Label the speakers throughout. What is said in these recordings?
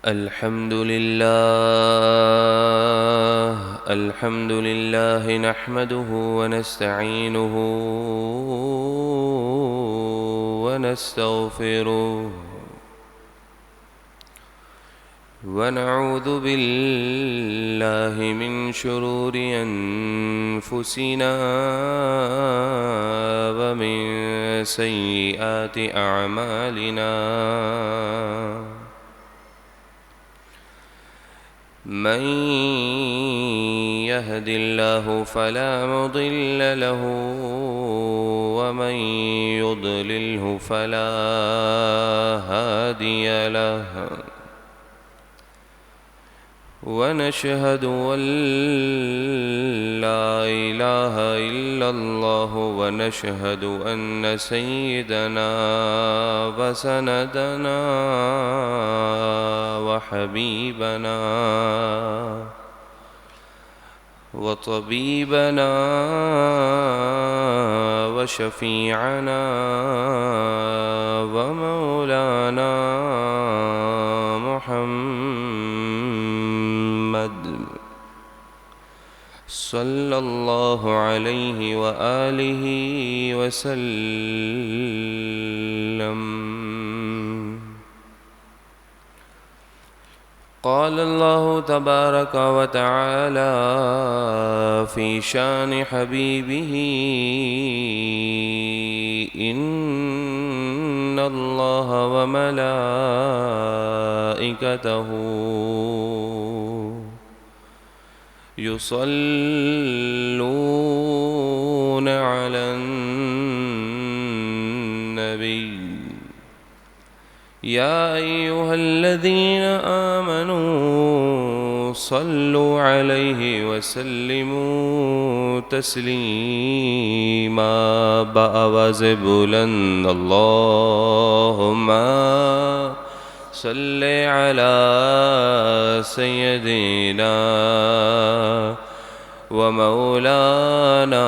Speaker 1: الحمد لله نحمده ونستعينه ونستغفره ونعوذ بالله من شرور أنفسنا ومن سيئات أعمالنا من يهد الله فلا مضل له ومن يضلله فلا هادي له ونشهد أن لا إله إلا الله ونشهد أن سيدنا وسندنا وحبيبنا وطبيبنا وشفيعنا ومولانا محمد صلى الله عليه وآله وسلم. قال الله تبارك وتعالى في شان حبيبه: إن الله وملائكته يصلون على النبي يا أيها الذين آمنوا صلوا عليه وسلموا تسليما. بآواز بلند اللهم صل على سيدنا ومولانا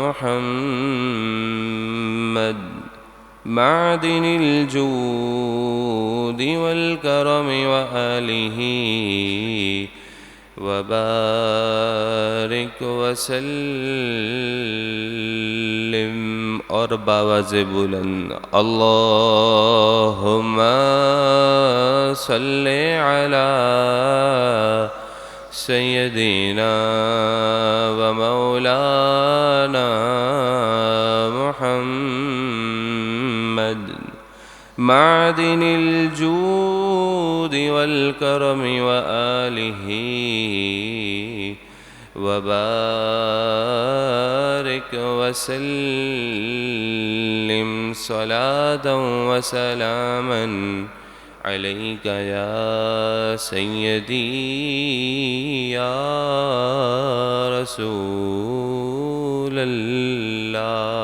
Speaker 1: محمد معدن الجود والكرم وآله وبارك وسلم. اور باواز بلند اللهم صل على سيدنا ومولانا محمد معدن الجود والكرم وآله وبارك وسلم صلاة وسلاما عليك يا سيدي يا رسول الله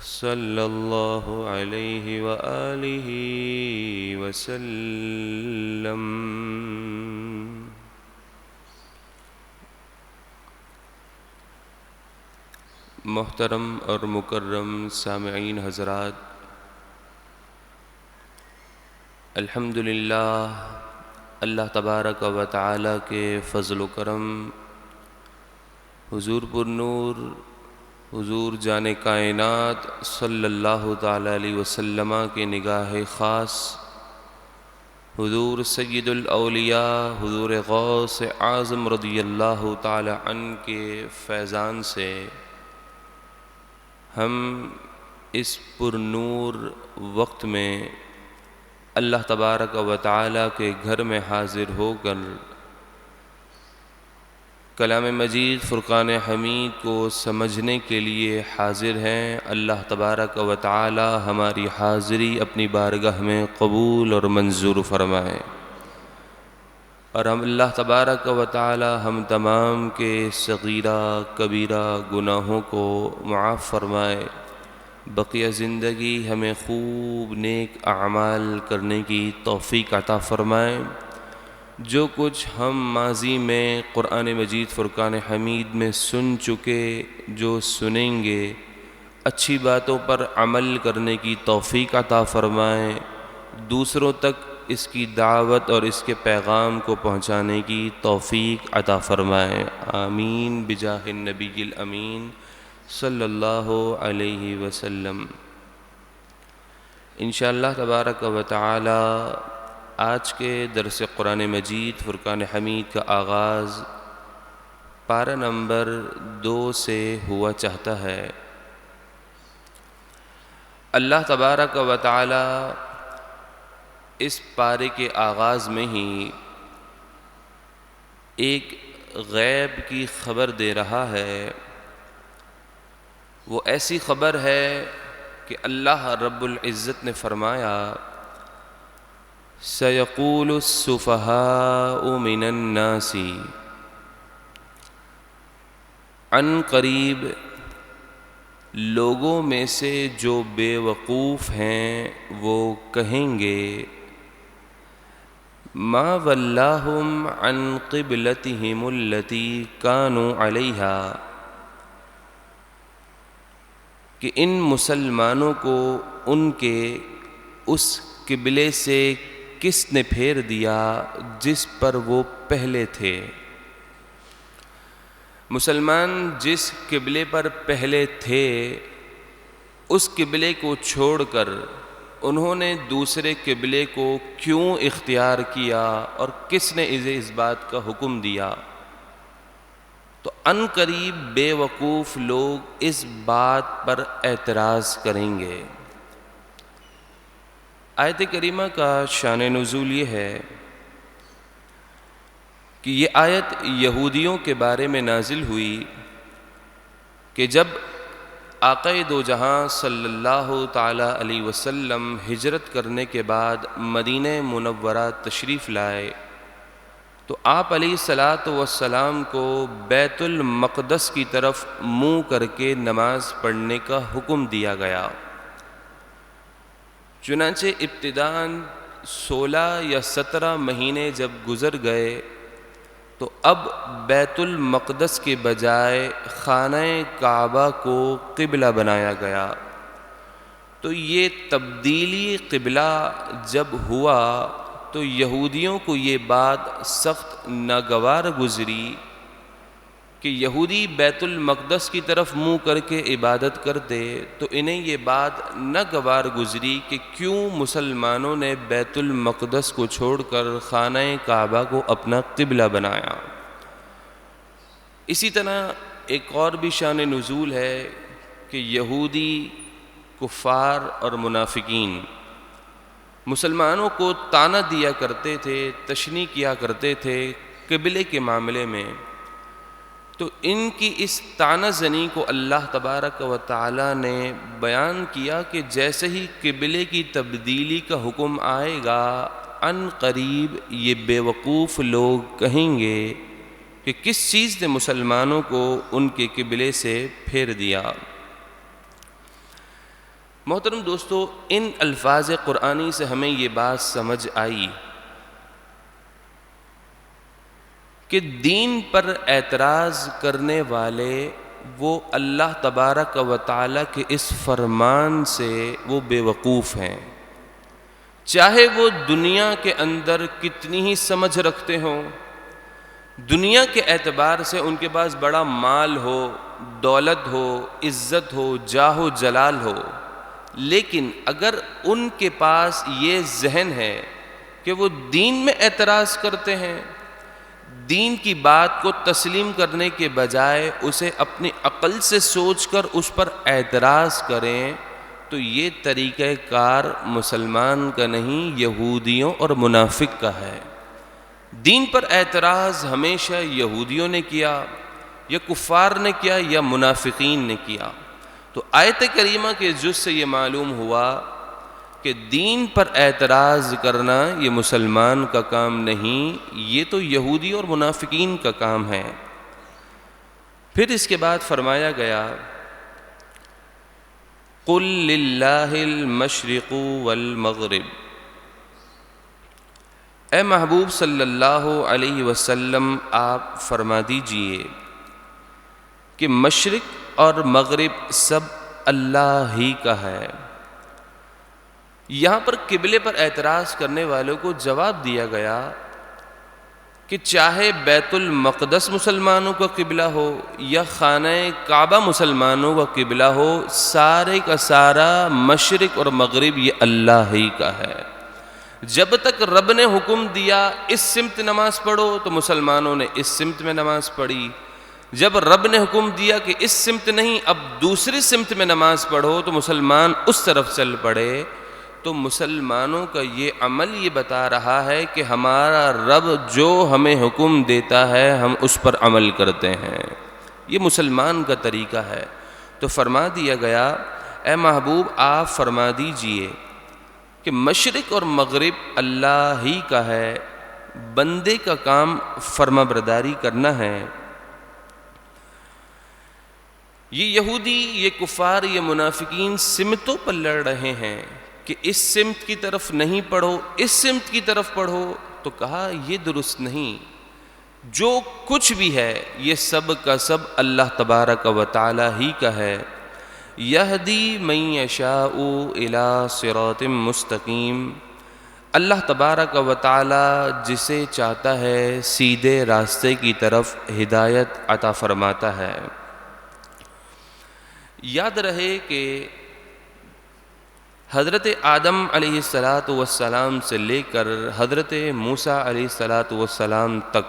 Speaker 1: صلى الله عليه وآله وسلم. محترم اور مکرم سامعین حضرات، الحمدللہ اللہ تبارک و تعالی کے فضل و کرم، حضور پر نور حضور جان کائنات صلی اللہ تعالی علیہ وسلم کے نگاہ خاص، حضور سید الاولیاء حضور غوث اعظم رضی اللہ تعالی عنہ کے فیضان سے ہم اس پر نور وقت میں اللہ تبارک و تعالی کے گھر میں حاضر ہو کر کلام مجید فرقان حمید کو سمجھنے کے لیے حاضر ہیں. اللہ تبارک و تعالی ہماری حاضری اپنی بارگاہ میں قبول اور منظور فرمائے، اور ہم اللہ تبارک و تعالی ہم تمام کے صغیرہ کبیرہ گناہوں کو معاف فرمائے. بقیہ زندگی ہمیں خوب نیک اعمال کرنے کی توفیق عطا فرمائے. جو کچھ ہم ماضی میں قرآن مجید فرقان حمید میں سن چکے، جو سنیں گے، اچھی باتوں پر عمل کرنے کی توفیق عطا فرمائے، دوسروں تک اس کی دعوت اور اس کے پیغام کو پہنچانے کی توفیق عطا فرمائے، آمین بجاہ النبی الامین صلی اللہ علیہ وسلم۔ انشاءاللہ تبارک و تعالی آج کے درس قرآن مجید فرقان حمید کا آغاز پارہ نمبر 2 سے ہوا چاہتا ہے۔ اللہ تبارک و تعالی اس پارے کے آغاز میں ہی ایک غیب کی خبر دے رہا ہے۔ وہ ایسی خبر ہے کہ اللہ رب العزت نے فرمایا سَيَقُولُ السُّفَهَاءُ مِنَ النَّاسِ، عن قریب لوگوں میں سے جو بے وقوف ہیں وہ کہیں گے ما ولاہم عن قبلتہم التی کانوا علیہا، کہ ان مسلمانوں کو ان کے اس قبلے سے کس نے پھیر دیا جس پر وہ پہلے تھے۔ مسلمان جس قبلے پر پہلے تھے اس قبلے کو چھوڑ کر انہوں نے دوسرے قبلے کو کیوں اختیار کیا اور کس نے اسے اس بات کا حکم دیا؟ تو ان قریب بے وقوف لوگ اس بات پر اعتراض کریں گے۔ آیت کریمہ کا شان نزول یہ ہے کہ یہ آیت یہودیوں کے بارے میں نازل ہوئی کہ جب آقا دو جہاں صلی اللہ تعالیٰ علیہ وسلم ہجرت کرنے کے بعد مدینہ منورہ تشریف لائے تو آپ علیہ الصلاۃ والسلام کو بیت المقدس کی طرف منہ کر کے نماز پڑھنے کا حکم دیا گیا۔ چنانچہ ابتداءً 16 یا 17 مہینے جب گزر گئے تو اب بیت المقدس کے بجائے خانہ کعبہ کو قبلہ بنایا گیا۔ تو یہ تبدیلی قبلہ جب ہوا تو یہودیوں کو یہ بات سخت ناگوار گزری کہ یہودی بیت المقدس کی طرف منہ کر کے عبادت کرتے، تو انہیں یہ بات ناگوار گزری کہ کیوں مسلمانوں نے بیت المقدس کو چھوڑ کر خانہ کعبہ کو اپنا قبلہ بنایا۔ اسی طرح ایک اور بھی شان نزول ہے کہ یہودی کفار اور منافقین مسلمانوں کو طعنہ دیا کرتے تھے، تشنیع کیا کرتے تھے قبلے کے معاملے میں۔ تو ان کی اس طعنہ زنی کو اللہ تبارک و تعالی نے بیان کیا کہ جیسے ہی قبلے کی تبدیلی کا حکم آئے گا ان قریب یہ بے وقوف لوگ کہیں گے کہ کس چیز نے مسلمانوں کو ان کے قبلے سے پھیر دیا۔ محترم دوستو، ان الفاظ قرآنی سے ہمیں یہ بات سمجھ آئی کہ دین پر اعتراض کرنے والے وہ اللہ تبارک و تعالیٰ کے اس فرمان سے وہ بے وقوف ہیں، چاہے وہ دنیا کے اندر کتنی ہی سمجھ رکھتے ہوں، دنیا کے اعتبار سے ان کے پاس بڑا مال ہو، دولت ہو، عزت ہو، جاہ و جلال ہو، لیکن اگر ان کے پاس یہ ذہن ہے کہ وہ دین میں اعتراض کرتے ہیں، دین کی بات کو تسلیم کرنے کے بجائے اسے اپنی عقل سے سوچ کر اس پر اعتراض کریں، تو یہ طریقہ کار مسلمان کا نہیں، یہودیوں اور منافق کا ہے۔ دین پر اعتراض ہمیشہ یہودیوں نے کیا یا کفار نے کیا یا منافقین نے کیا۔ تو آیت کریمہ کے جز سے یہ معلوم ہوا کہ دین پر اعتراض کرنا یہ مسلمان کا کام نہیں، یہ تو یہودی اور منافقین کا کام ہے۔ پھر اس کے بعد فرمایا گیا قُل لِلَّهِ الْمَشْرِقُ وَالْمَغْرِبُ، اے محبوب صلی اللہ علیہ وسلم آپ فرما دیجئے کہ مشرق اور مغرب سب اللہ ہی کا ہے۔ یہاں پر قبلے پر اعتراض کرنے والوں کو جواب دیا گیا کہ چاہے بیت المقدس مسلمانوں کا قبلہ ہو یا خانہ کعبہ مسلمانوں کا قبلہ ہو، سارے کا سارا مشرق اور مغرب یہ اللہ ہی کا ہے۔ جب تک رب نے حکم دیا اس سمت نماز پڑھو تو مسلمانوں نے اس سمت میں نماز پڑھی، جب رب نے حکم دیا کہ اس سمت نہیں اب دوسری سمت میں نماز پڑھو تو مسلمان اس طرف چل پڑے۔ تو مسلمانوں کا یہ عمل یہ بتا رہا ہے کہ ہمارا رب جو ہمیں حکم دیتا ہے ہم اس پر عمل کرتے ہیں، یہ مسلمان کا طریقہ ہے۔ تو فرما دیا گیا اے محبوب آپ فرما دیجئے کہ مشرق اور مغرب اللہ ہی کا ہے، بندے کا کام فرما برداری کرنا ہے۔ یہ یہودی، یہ کفار، یہ منافقین سمتوں پر لڑ رہے ہیں کہ اس سمت کی طرف نہیں پڑھو، اس سمت کی طرف پڑھو، تو کہا یہ درست نہیں۔ جو کچھ بھی ہے یہ سب کا سب اللہ تبارک و تعالی ہی کا ہے۔ یہدی من یشاء الی صراط مستقیم، اللہ تبارک و تعالی جسے چاہتا ہے سیدھے راستے کی طرف ہدایت عطا فرماتا ہے۔ یاد رہے کہ حضرت آدم علیہ السلام سے لے کر حضرت موسیٰ علیہ السلام تک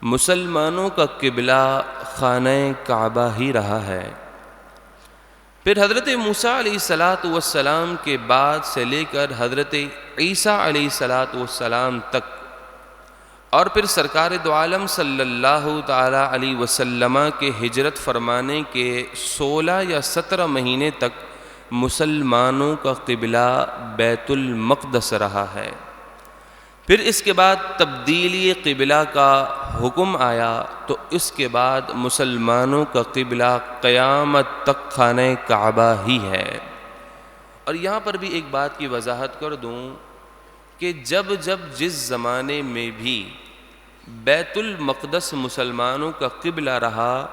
Speaker 1: مسلمانوں کا قبلہ خانہ کعبہ ہی رہا ہے۔ پھر حضرت موسیٰ علیہ السلام کے بعد سے لے کر حضرت عیسیٰ علیہ السلام تک، اور پھر سرکار دو عالم صلی اللہ تعالی علیہ وسلم کے ہجرت فرمانے کے 16 یا 17 مہینے تک مسلمانوں کا قبلہ بیت المقدس رہا ہے۔ پھر اس کے بعد تبدیلی قبلہ کا حکم آیا تو اس کے بعد مسلمانوں کا قبلہ قیامت تک خانہ کعبہ ہی ہے۔ اور یہاں پر بھی ایک بات کی وضاحت کر دوں کہ جب جس زمانے میں بھی بیت المقدس مسلمانوں کا قبلہ رہا،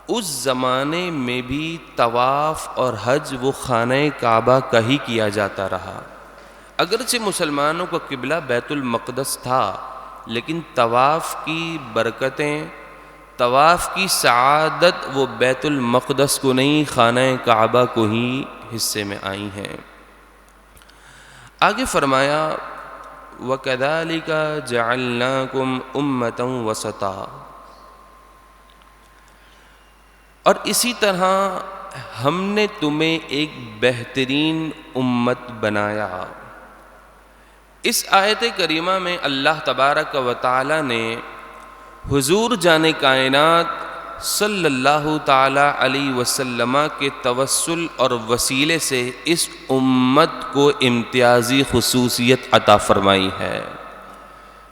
Speaker 1: اس زمانے میں بھی طواف اور حج وہ خانہ کعبہ کا ہی کیا جاتا رہا۔ اگرچہ مسلمانوں کا قبلہ بیت المقدس تھا، لیکن طواف کی برکتیں، طواف کی سعادت وہ بیت المقدس کو نہیں خانہ کعبہ کو ہی حصے میں آئی ہیں۔ آگے فرمایا وَكَذَلِكَ جَعَلْنَاكُمْ أُمَّةً وَسَطًا، اور اسی طرح ہم نے تمہیں ایک بہترین امت بنایا۔ اس آیت کریمہ میں اللہ تبارک و تعالی نے حضور جان کائنات صلی اللہ تعالی علیہ وسلم کے توسل اور وسیلے سے اس امت کو امتیازی خصوصیت عطا فرمائی ہے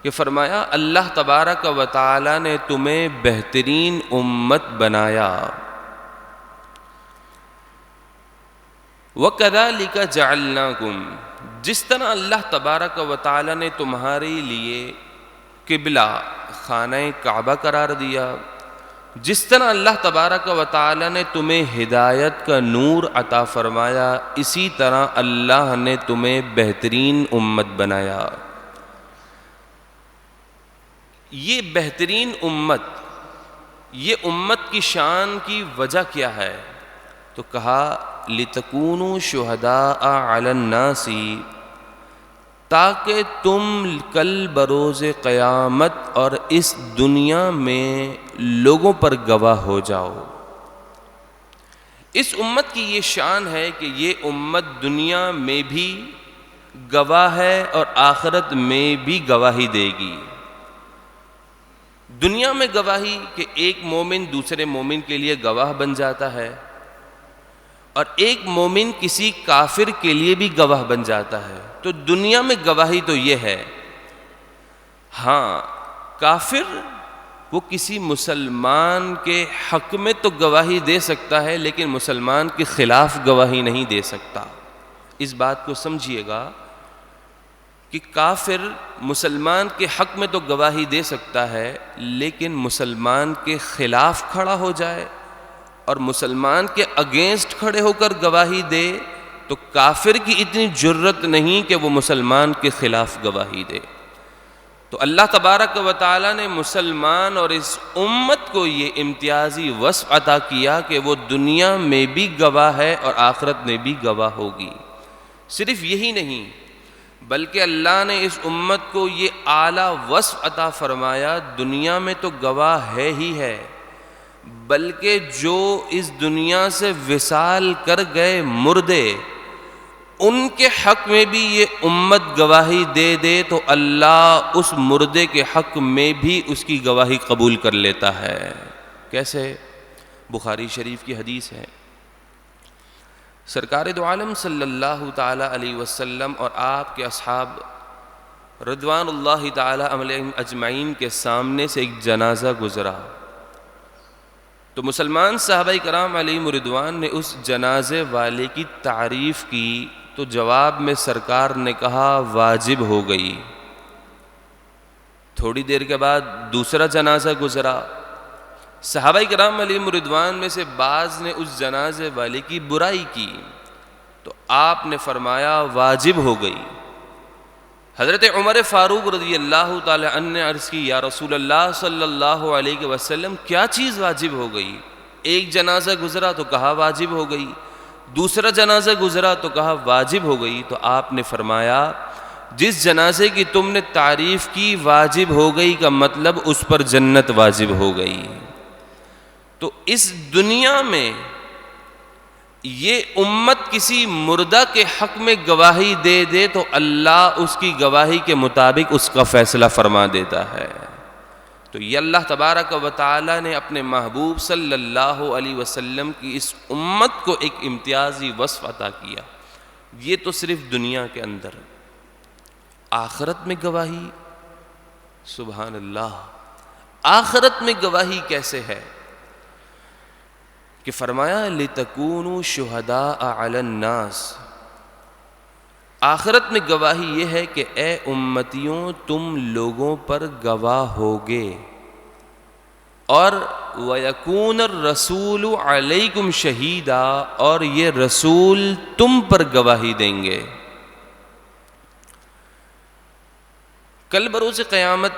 Speaker 1: کہ فرمایا اللہ تبارک و تعالی نے تمہیں بہترین امت بنایا۔ وَكَذَلِكَ جَعَلْنَاكُمْ، جس طرح اللہ تبارک و تعالی نے تمہارے لیے قبلہ خانہ کعبہ قرار دیا، جس طرح اللہ تبارک و تعالی نے تمہیں ہدایت کا نور عطا فرمایا، اسی طرح اللہ نے تمہیں بہترین امت بنایا۔ یہ بہترین امت، یہ امت کی شان کی وجہ کیا ہے؟ تو کہا لِتَكُونُوا شُهَدَاءَ عَلَى النَّاسِ، تاکہ تم کل بروز قیامت اور اس دنیا میں لوگوں پر گواہ ہو جاؤ۔ اس امت کی یہ شان ہے کہ یہ امت دنیا میں بھی گواہ ہے اور آخرت میں بھی گواہی دے گی۔ دنیا میں گواہی کہ ایک مومن دوسرے مومن کے لیے گواہ بن جاتا ہے، اور ایک مومن کسی کافر کے لیے بھی گواہ بن جاتا ہے۔ تو دنیا میں گواہی تو یہ ہے، ہاں کافر وہ کسی مسلمان کے حق میں تو گواہی دے سکتا ہے لیکن مسلمان کے خلاف گواہی نہیں دے سکتا۔ اس بات کو سمجھیے گا کہ کافر مسلمان کے حق میں تو گواہی دے سکتا ہے لیکن مسلمان کے خلاف کھڑا ہو جائے اور مسلمان کے اگینسٹ کھڑے ہو کر گواہی دے تو کافر کی اتنی جرت نہیں کہ وہ مسلمان کے خلاف گواہی دے۔ تو اللہ تبارک و تعالیٰ نے مسلمان اور اس امت کو یہ امتیازی وصف عطا کیا کہ وہ دنیا میں بھی گواہ ہے اور آخرت میں بھی گواہ ہوگی۔ صرف یہی نہیں بلکہ اللہ نے اس امت کو یہ اعلیٰ وصف عطا فرمایا، دنیا میں تو گواہ ہے ہی ہے، بلکہ جو اس دنیا سے وصال کر گئے مردے، ان کے حق میں بھی یہ امت گواہی دے دے تو اللہ اس مردے کے حق میں بھی اس کی گواہی قبول کر لیتا ہے۔ کیسے؟ بخاری شریف کی حدیث ہے، سرکار دو عالم صلی اللہ تعالی علیہ وسلم اور آپ کے اصحاب رضوان اللہ تعالی علیہم اجمعین کے سامنے سے ایک جنازہ گزرا، تو مسلمان صحابہ کرام علیہم رضوان نے اس جنازے والے کی تعریف کی، تو جواب میں سرکار نے کہا واجب ہو گئی۔ تھوڑی دیر کے بعد دوسرا جنازہ گزرا، صحابہ کرام علیہم رضوان میں سے بعض نے اس جنازے والے کی برائی کی، تو آپ نے فرمایا واجب ہو گئی۔ حضرت عمر فاروق رضی اللہ تعالی عنہ نے عرض کی یا رسول اللہ صلی اللہ علیہ وسلم کیا چیز واجب ہو گئی؟ ایک جنازہ گزرا تو کہا واجب ہو گئی، دوسرا جنازہ گزرا تو کہا واجب ہو گئی، تو آپ نے فرمایا جس جنازے کی تم نے تعریف کی واجب ہو گئی کا مطلب اس پر جنت واجب ہو گئی۔ تو اس دنیا میں یہ امت کسی مردہ کے حق میں گواہی دے دے تو اللہ اس کی گواہی کے مطابق اس کا فیصلہ فرما دیتا ہے۔ تو یہ اللہ تبارک و تعالی نے اپنے محبوب صلی اللہ علیہ وسلم کی اس امت کو ایک امتیازی وصف عطا کیا۔ یہ تو صرف دنیا کے اندر، آخرت میں گواہی، سبحان اللہ، آخرت میں گواہی کیسے ہے کہ فرمایا لِتَكُونُوا شُهَدَاءَ عَلَى النَّاسِ، آخرت میں گواہی یہ ہے کہ اے امتیوں تم لوگوں پر گواہ ہوگے، اور وَيَكُونَ الرَّسُولُ عَلَيْكُمْ شَهِيدًا، اور یہ رسول تم پر گواہی دیں گے۔ کل بروز قیامت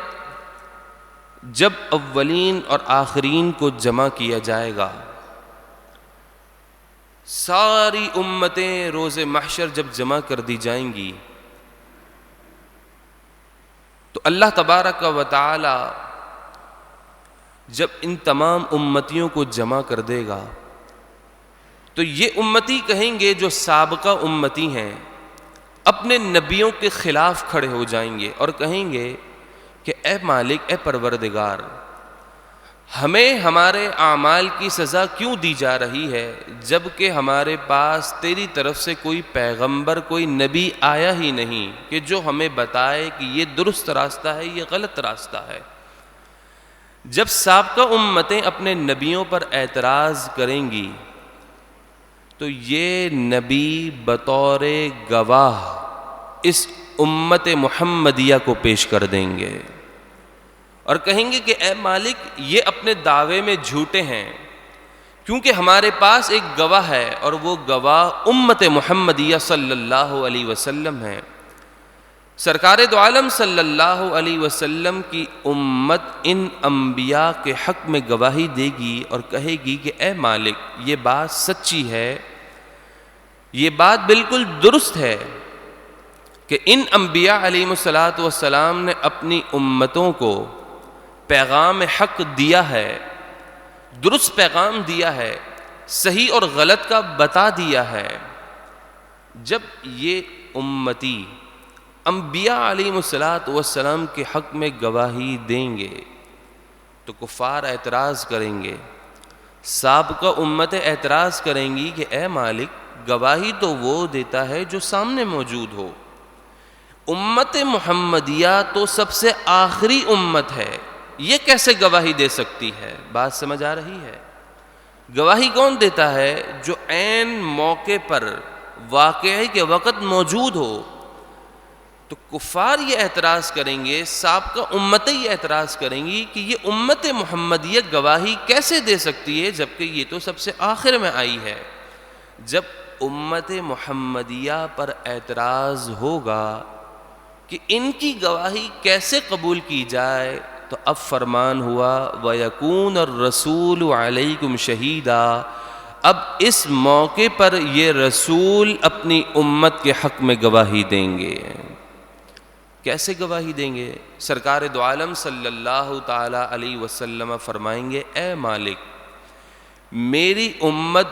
Speaker 1: جب اولین اور آخرین کو جمع کیا جائے گا، ساری امتیں روز محشر جب جمع کر دی جائیں گی تو اللہ تبارک و تعالی جب ان تمام امتیوں کو جمع کر دے گا تو یہ امتی کہیں گے جو سابقہ امتی ہیں، اپنے نبیوں کے خلاف کھڑے ہو جائیں گے اور کہیں گے کہ اے مالک، اے پروردگار، ہمیں ہمارے اعمال کی سزا کیوں دی جا رہی ہے جبکہ ہمارے پاس تیری طرف سے کوئی پیغمبر، کوئی نبی آیا ہی نہیں کہ جو ہمیں بتائے کہ یہ درست راستہ ہے، یہ غلط راستہ ہے۔ جب سابقہ امتیں اپنے نبیوں پر اعتراض کریں گی تو یہ نبی بطور گواہ اس امت محمدیہ کو پیش کر دیں گے اور کہیں گے کہ اے مالک، یہ اپنے دعوے میں جھوٹے ہیں کیونکہ ہمارے پاس ایک گواہ ہے اور وہ گواہ امت محمدیہ صلی اللہ علیہ وسلم ہے۔ سرکار دو عالم صلی اللہ علیہ وسلم کی امت ان انبیاء کے حق میں گواہی دے گی اور کہے گی کہ اے مالک، یہ بات سچی ہے، یہ بات بالکل درست ہے کہ ان انبیاء علیہ السلام نے اپنی امتوں کو پیغام حق دیا ہے، درست پیغام دیا ہے، صحیح اور غلط کا بتا دیا ہے۔ جب یہ امتی انبیاء علیہ السلام کے حق میں گواہی دیں گے تو کفار اعتراض کریں گے، سابقہ امتیں اعتراض کریں گی کہ اے مالک، گواہی تو وہ دیتا ہے جو سامنے موجود ہو، امت محمدیہ تو سب سے آخری امت ہے، یہ کیسے گواہی دے سکتی ہے؟ بات سمجھ آ رہی ہے؟ گواہی کون دیتا ہے؟ جو عین موقع پر واقعے کے وقت موجود ہو، تو کفار یہ اعتراض کریں گے، سابقہ امتیں یہ اعتراض کریں گی کہ یہ امت محمدیہ گواہی کیسے دے سکتی ہے جبکہ یہ تو سب سے آخر میں آئی ہے۔ جب امت محمدیہ پر اعتراض ہوگا کہ ان کی گواہی کیسے قبول کی جائے، تو اب فرمان ہوا وَيَكُونَ الرَّسُولُ عَلَيْكُمْ شَهِيدًا، اب اس موقع پر یہ رسول اپنی امت کے حق میں گواہی دیں گے۔ کیسے گواہی دیں گے؟ سرکار دو عالم صلی اللہ تعالی علیہ وسلم فرمائیں گے، اے مالک، میری امت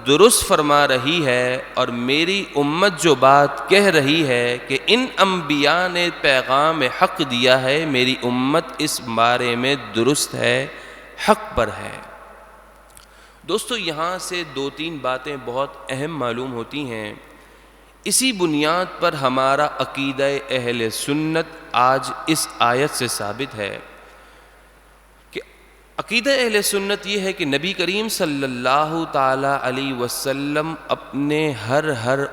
Speaker 1: درست فرما رہی ہے اور میری امت جو بات کہہ رہی ہے کہ ان انبیاء نے پیغام حق دیا ہے، میری امت اس بارے میں درست ہے، حق پر ہے۔ دوستو، یہاں سے دو تین باتیں بہت اہم معلوم ہوتی ہیں۔ اسی بنیاد پر ہمارا عقیدہ اہل سنت آج اس آیت سے ثابت ہے کہ عقیدہ اہل سنت یہ ہے کہ نبی کریم صلی اللہ تعالی علیہ وسلم اپنے ہر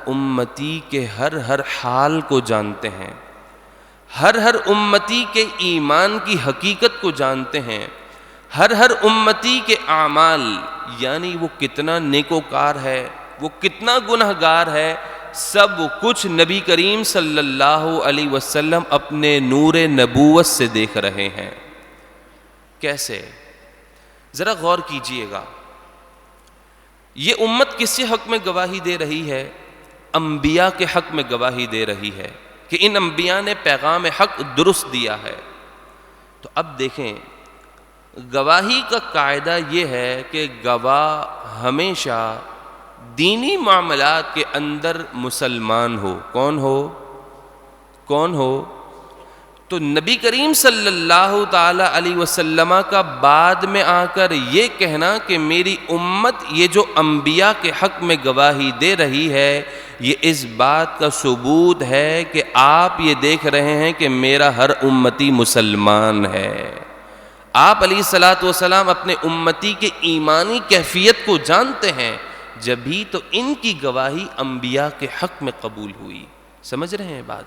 Speaker 1: امتی کے ہر حال کو جانتے ہیں، ہر امتی کے ایمان کی حقیقت کو جانتے ہیں، ہر امتی کے اعمال، یعنی وہ کتنا نیکوکار ہے، وہ کتنا گنہگار ہے، سب کچھ نبی کریم صلی اللہ علیہ وسلم اپنے نور نبوت سے دیکھ رہے ہیں۔ کیسے؟ ذرا غور کیجئے گا، یہ امت کس کے حق میں گواہی دے رہی ہے؟ انبیاء کے حق میں گواہی دے رہی ہے کہ ان انبیاء نے پیغام حق درست دیا ہے۔ تو اب دیکھیں، گواہی کا قاعدہ یہ ہے کہ گواہ ہمیشہ دینی معاملات کے اندر مسلمان ہو۔ کون ہو؟ تو نبی کریم صلی اللہ تعالی علیہ وسلم کا بعد میں آ کر یہ کہنا کہ میری امت یہ جو انبیاء کے حق میں گواہی دے رہی ہے، یہ اس بات کا ثبوت ہے کہ آپ یہ دیکھ رہے ہیں کہ میرا ہر امتی مسلمان ہے۔ آپ علیہ الصلوۃ والسلام اپنے امتی کے ایمانی کیفیت کو جانتے ہیں، جبھی تو ان کی گواہی انبیاء کے حق میں قبول ہوئی۔ سمجھ رہے ہیں بات؟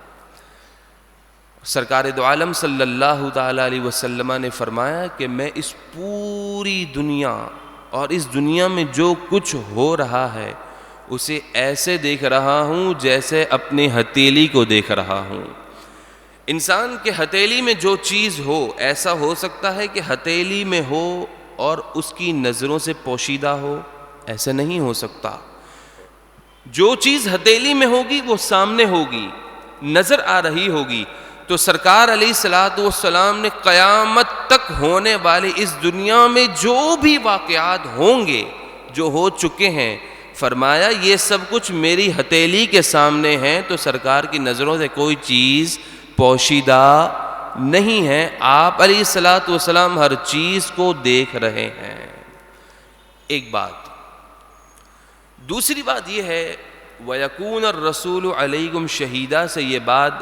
Speaker 1: سرکار دو عالم صلی اللہ تعالی علیہ وسلم نے فرمایا کہ میں اس پوری دنیا اور اس دنیا میں جو کچھ ہو رہا ہے اسے ایسے دیکھ رہا ہوں جیسے اپنی ہتھیلی کو دیکھ رہا ہوں۔ انسان کے ہتھیلی میں جو چیز ہو، ایسا ہو سکتا ہے کہ ہتھیلی میں ہو اور اس کی نظروں سے پوشیدہ ہو؟ ایسا نہیں ہو سکتا۔ جو چیز ہتھیلی میں ہوگی وہ سامنے ہوگی، نظر آ رہی ہوگی۔ تو سرکار علیہ الصلوۃ والسلام نے قیامت تک ہونے والے اس دنیا میں جو بھی واقعات ہوں گے، جو ہو چکے ہیں، فرمایا یہ سب کچھ میری ہتھیلی کے سامنے ہیں، تو سرکار کی نظروں سے کوئی چیز پوشیدہ نہیں ہے۔ آپ علیہ الصلوۃ والسلام ہر چیز کو دیکھ رہے ہیں۔ ایک بات۔ دوسری بات یہ ہے وَيَكُونَ الرَّسُولُ عَلَيْكُمْ شَهِيدًا سے یہ بات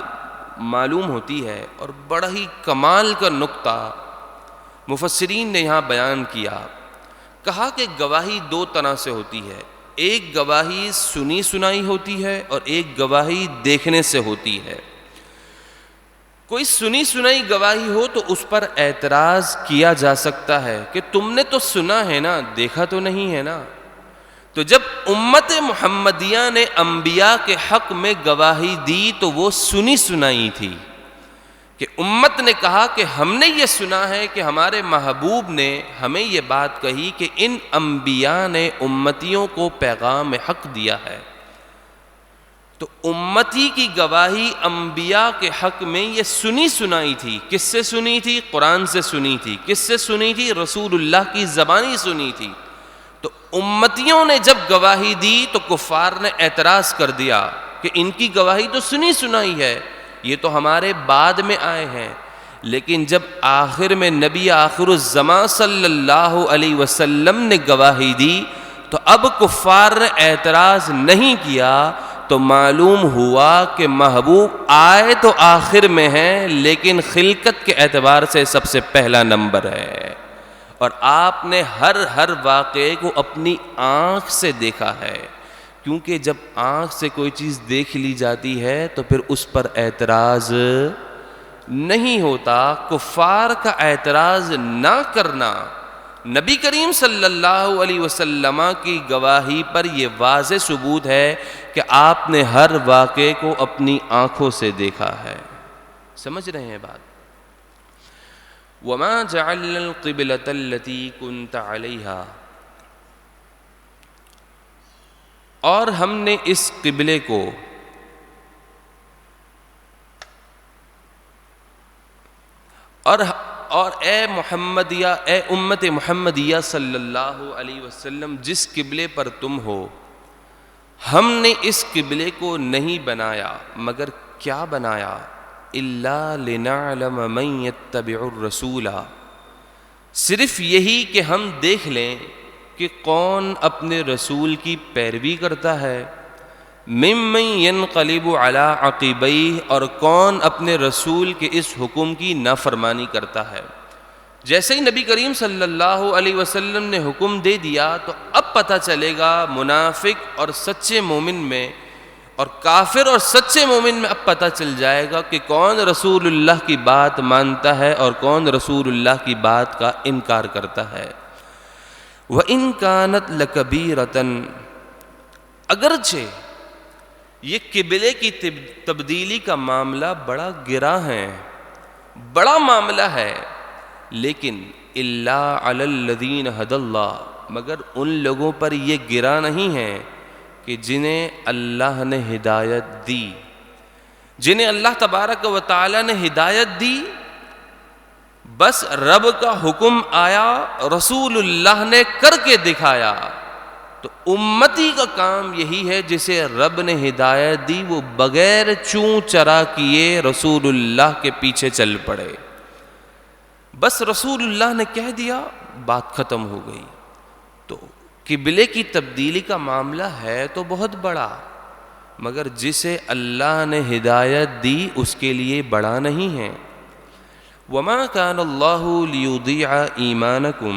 Speaker 1: معلوم ہوتی ہے، اور بڑا ہی کمال کا نقطہ مفسرین نے یہاں بیان کیا۔ کہا کہ گواہی دو طرح سے ہوتی ہے، ایک گواہی سنی سنائی ہوتی ہے اور ایک گواہی دیکھنے سے ہوتی ہے۔ کوئی سنی سنائی گواہی ہو تو اس پر اعتراض کیا جا سکتا ہے کہ تم نے تو سنا ہے نا، دیکھا تو نہیں ہے نا۔ تو جب امت محمدیہ نے انبیاء کے حق میں گواہی دی تو وہ سنی سنائی تھی، کہ امت نے کہا کہ ہم نے یہ سنا ہے کہ ہمارے محبوب نے ہمیں یہ بات کہی کہ ان انبیاء نے امتیوں کو پیغام حق دیا ہے۔ تو امتی کی گواہی انبیاء کے حق میں یہ سنی سنائی تھی۔ کس سے سنی تھی؟ قرآن سے سنی تھی۔ کس سے سنی تھی؟ رسول اللہ کی زبانی سنی تھی۔ تو امتیوں نے جب گواہی دی تو کفار نے اعتراض کر دیا کہ ان کی گواہی تو سنی سنائی ہے، یہ تو ہمارے بعد میں آئے ہیں۔ لیکن جب آخر میں نبی آخر الزمان صلی اللہ علیہ وسلم نے گواہی دی تو اب کفار نے اعتراض نہیں کیا، تو معلوم ہوا کہ محبوب آئے تو آخر میں ہیں لیکن خلقت کے اعتبار سے سب سے پہلا نمبر ہے، اور آپ نے ہر واقعے کو اپنی آنکھ سے دیکھا ہے۔ کیونکہ جب آنکھ سے کوئی چیز دیکھ لی جاتی ہے تو پھر اس پر اعتراض نہیں ہوتا. کفار کا اعتراض نہ کرنا نبی کریم صلی اللہ علیہ وسلم کی گواہی پر یہ واضح ثبوت ہے کہ آپ نے ہر واقعے کو اپنی آنکھوں سے دیکھا ہے. سمجھ رہے ہیں بات؟ وَمَا جَعَلْنَا الْقِبْلَةَ الَّتِي كُنْتَ عَلَيْهَا، اور ہم نے اس قبلے کو اور اے محمدیہ، اے امت محمدیہ صلی اللہ علیہ وسلم، جس قبلے پر تم ہو، ہم نے اس قبلے کو نہیں بنایا مگر کیا بنایا؟ إِلَّا لِنَعْلَمَ مَن يَتَّبِعُ الرَّسُولَ، صرف یہی کہ ہم دیکھ لیں کہ کون اپنے رسول کی پیروی کرتا ہے. ممن ينقلب على عقبیہ، اور کون اپنے رسول کے اس حکم کی نافرمانی کرتا ہے. جیسے ہی نبی کریم صلی اللہ علیہ وسلم نے حکم دے دیا تو اب پتہ چلے گا منافق اور سچے مومن میں، اور کافر اور سچے مومن میں اب پتہ چل جائے گا کہ کون رسول اللہ کی بات مانتا ہے اور کون رسول اللہ کی بات کا انکار کرتا ہے. وَإِن كَانَتْ لَكَبِيرَةً، اگرچہ یہ قبلے کی تبدیلی کا معاملہ بڑا گراں ہے، بڑا معاملہ ہے، لیکن إِلَّا عَلَى الَّذِينَ هَدَى اللَّهُ، مگر ان لوگوں پر یہ گراں نہیں ہے کہ جنہیں اللہ نے ہدایت دی، جنہیں اللہ تبارک و تعالی نے ہدایت دی. بس رب کا حکم آیا، رسول اللہ نے کر کے دکھایا. تو امتی کا کام یہی ہے جسے رب نے ہدایت دی وہ بغیر چوں چرا کیے رسول اللہ کے پیچھے چل پڑے. بس رسول اللہ نے کہہ دیا، بات ختم ہو گئی. تو قبلے کی تبدیلی کا معاملہ ہے تو بہت بڑا، مگر جسے اللہ نے ہدایت دی اس کے لیے بڑا نہیں ہے. وَمَا كَانَ اللَّهُ لِيُضِيعَ إِيمَانَكُمْ،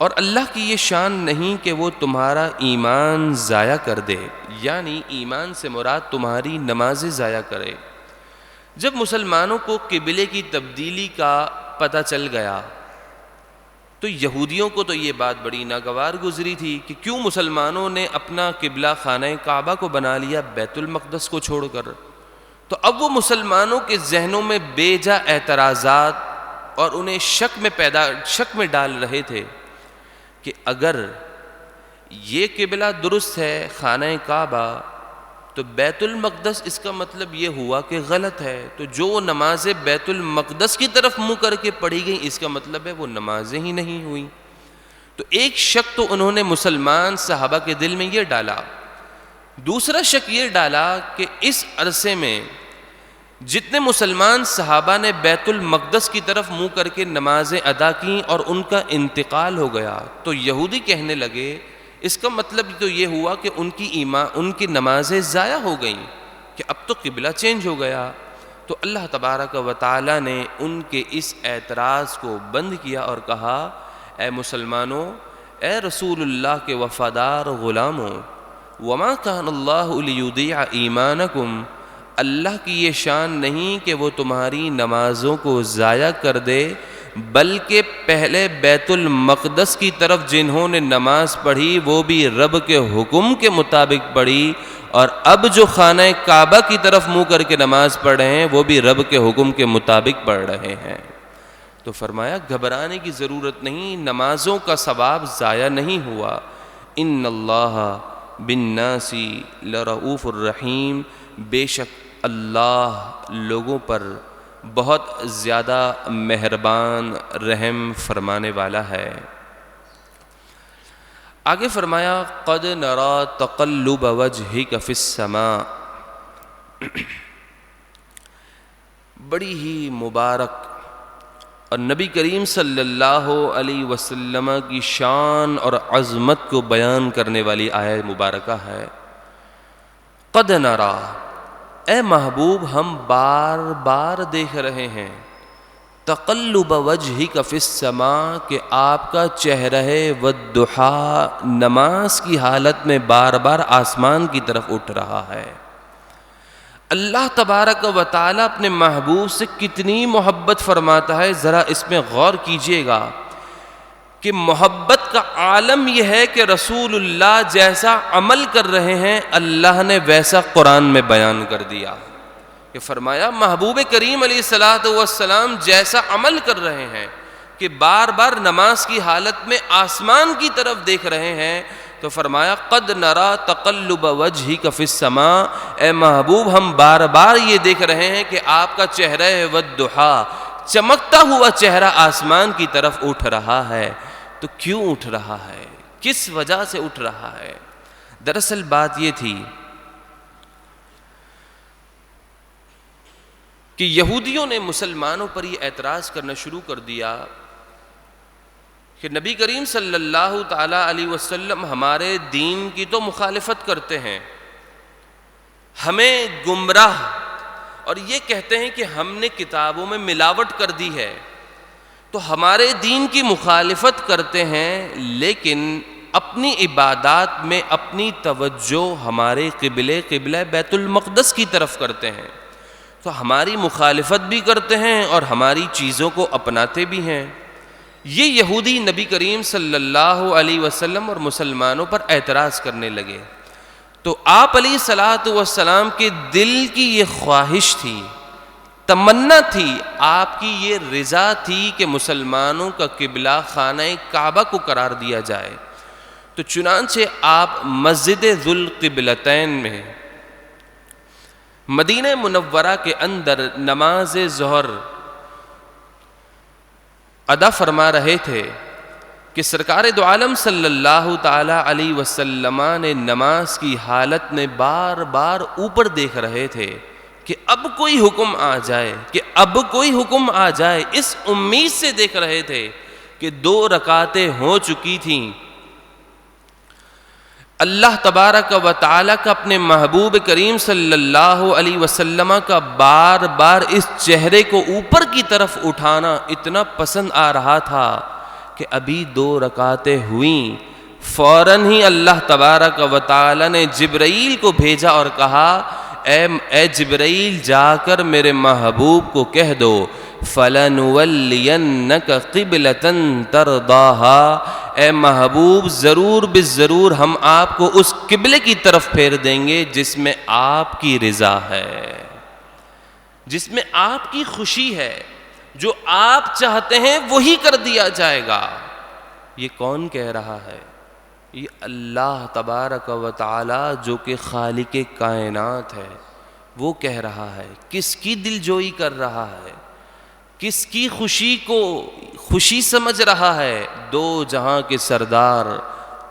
Speaker 1: اور اللہ کی یہ شان نہیں کہ وہ تمہارا ایمان ضائع کر دے، یعنی ایمان سے مراد تمہاری نمازیں ضائع کرے. جب مسلمانوں کو قبلے کی تبدیلی کا پتہ چل گیا تو یہودیوں کو تو یہ بات بڑی ناگوار گزری تھی کہ کیوں مسلمانوں نے اپنا قبلہ خانہ کعبہ کو بنا لیا بیت المقدس کو چھوڑ کر. تو اب وہ مسلمانوں کے ذہنوں میں بے جا اعتراضات اور انہیں شک میں ڈال رہے تھے کہ اگر یہ قبلہ درست ہے خانہ کعبہ تو بیت المقدس اس کا مطلب یہ ہوا کہ غلط ہے. تو جو نمازیں بیت المقدس کی طرف منہ کر کے پڑھی گئیں اس کا مطلب ہے وہ نمازیں ہی نہیں ہوئیں. تو ایک شک تو انہوں نے مسلمان صحابہ کے دل میں یہ ڈالا. دوسرا شک یہ ڈالا کہ اس عرصے میں جتنے مسلمان صحابہ نے بیت المقدس کی طرف منہ کر کے نمازیں ادا کیں اور ان کا انتقال ہو گیا تو یہودی کہنے لگے اس کا مطلب تو یہ ہوا کہ ان کی نمازیں ضائع ہو گئیں، کہ اب تو قبلہ چینج ہو گیا. تو اللہ تبارک و تعالی نے ان کے اس اعتراض کو بند کیا اور کہا، اے مسلمانوں، اے رسول اللہ کے وفادار غلاموں، وما کان اللہ لیضیع ایمانکم، اللہ کی یہ شان نہیں کہ وہ تمہاری نمازوں کو ضائع کر دے، بلکہ پہلے بیت المقدس کی طرف جنہوں نے نماز پڑھی وہ بھی رب کے حکم کے مطابق پڑھی، اور اب جو خانہ کعبہ کی طرف منہ کر کے نماز پڑھ رہے ہیں وہ بھی رب کے حکم کے مطابق پڑھ رہے ہیں. تو فرمایا گھبرانے کی ضرورت نہیں، نمازوں کا ثواب ضائع نہیں ہوا. ان اللہ بالناس لرؤوف الرحیم، بے شک اللہ لوگوں پر بہت زیادہ مہربان رحم فرمانے والا ہے. آگے فرمایا قد نرى تقلب وجهك في السماء، بڑی ہی مبارک اور نبی کریم صلی اللہ علیہ وسلم کی شان اور عظمت کو بیان کرنے والی آیت مبارکہ ہے. قد نرى، اے محبوب ہم بار بار دیکھ رہے ہیں، تقلب وجہک فی السماء کہ آپ کا چہرہ والضحیٰ نماز کی حالت میں بار بار آسمان کی طرف اٹھ رہا ہے۔ اللہ تبارک و تعالیٰ اپنے محبوب سے کتنی محبت فرماتا ہے، ذرا اس میں غور کیجئے گا کہ محبت کا عالم یہ ہے کہ رسول اللہ جیسا عمل کر رہے ہیں اللہ نے ویسا قرآن میں بیان کر دیا کہ فرمایا محبوب کریم علیہ الصلوۃ والسلام جیسا عمل کر رہے ہیں کہ بار بار نماز کی حالت میں آسمان کی طرف دیکھ رہے ہیں، تو فرمایا قد نرا تقلب وجہک فی السماء، اے محبوب ہم بار بار یہ دیکھ رہے ہیں کہ آپ کا چہرہ والضحیٰ چمکتا ہوا چہرہ آسمان کی طرف اٹھ رہا ہے۔ تو کیوں اٹھ رہا ہے؟ کس وجہ سے اٹھ رہا ہے؟ دراصل بات یہ تھی کہ یہودیوں نے مسلمانوں پر یہ اعتراض کرنا شروع کر دیا کہ نبی کریم صلی اللہ تعالی علیہ وسلم ہمارے دین کی تو مخالفت کرتے ہیں، ہمیں گمراہ اور یہ کہتے ہیں کہ ہم نے کتابوں میں ملاوٹ کر دی ہے، تو ہمارے دین کی مخالفت کرتے ہیں لیکن اپنی عبادات میں اپنی توجہ ہمارے قبلہ بیت المقدس کی طرف کرتے ہیں، تو ہماری مخالفت بھی کرتے ہیں اور ہماری چیزوں کو اپناتے بھی ہیں۔ یہ یہودی نبی کریم صلی اللہ علیہ وسلم اور مسلمانوں پر اعتراض کرنے لگے، تو آپ علیہ الصلوۃ والسلام کے دل کی یہ خواہش تھی، تمنا تھی، آپ کی یہ رضا تھی کہ مسلمانوں کا قبلہ خانہ کعبہ کو قرار دیا جائے، تو چنانچہ آپ مسجد ذوالقبلتین میں مدینہ منورہ کے اندر نماز ظہر ادا فرما رہے تھے کہ سرکار دو عالم صلی اللہ تعالی علیہ وسلم نے نماز کی حالت میں بار بار اوپر دیکھ رہے تھے کہ اب کوئی حکم آ جائے، کہ اب کوئی حکم آ جائے، اس امید سے دیکھ رہے تھے کہ 2 رکعتیں ہو چکی تھیں۔ اللہ تبارک و تعالیٰ کا اپنے محبوب کریم صلی اللہ علیہ وسلم کا بار بار اس چہرے کو اوپر کی طرف اٹھانا اتنا پسند آ رہا تھا کہ ابھی 2 رکعتیں ہوئیں، فوراً ہی اللہ تبارک و تعالیٰ نے جبرائیل کو بھیجا اور کہا اے جبرائیل جا کر میرے محبوب کو کہہ دو فَلَنُوَلِّيَنَّكَ قِبْلَةً تَرْضَاهَا، اے محبوب ضرور بالضرور ہم آپ کو اس قبلے کی طرف پھیر دیں گے جس میں آپ کی رضا ہے، جس میں آپ کی خوشی ہے، جو آپ چاہتے ہیں وہی کر دیا جائے گا۔ یہ کون کہہ رہا ہے؟ یہ اللہ تبارک و تعالی جو کہ خالق کائنات ہے وہ کہہ رہا ہے۔ کس کی دل جوئی کر رہا ہے؟ کس کی خوشی کو خوشی سمجھ رہا ہے؟ 2 جہاں کے سردار،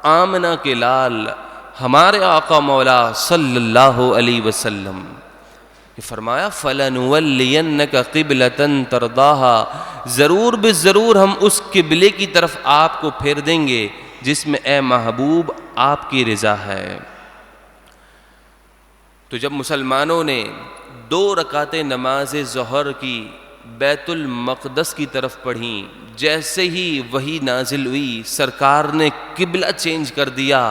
Speaker 1: آمنہ کے لال، ہمارے آقا مولا صلی اللہ علیہ وسلم کہ فرمایا فَلَنُوَلِّيَنَّكَ قِبْلَةً تَرْضَاهَا، ضرور بالضرور ہم اس قبلے کی طرف آپ کو پھیر دیں گے جس میں اے محبوب آپ کی رضا ہے۔ تو جب مسلمانوں نے 2 رکعتیں نماز ظہر کی بیت المقدس کی طرف پڑھیں، جیسے ہی وحی نازل ہوئی سرکار نے قبلہ چینج کر دیا،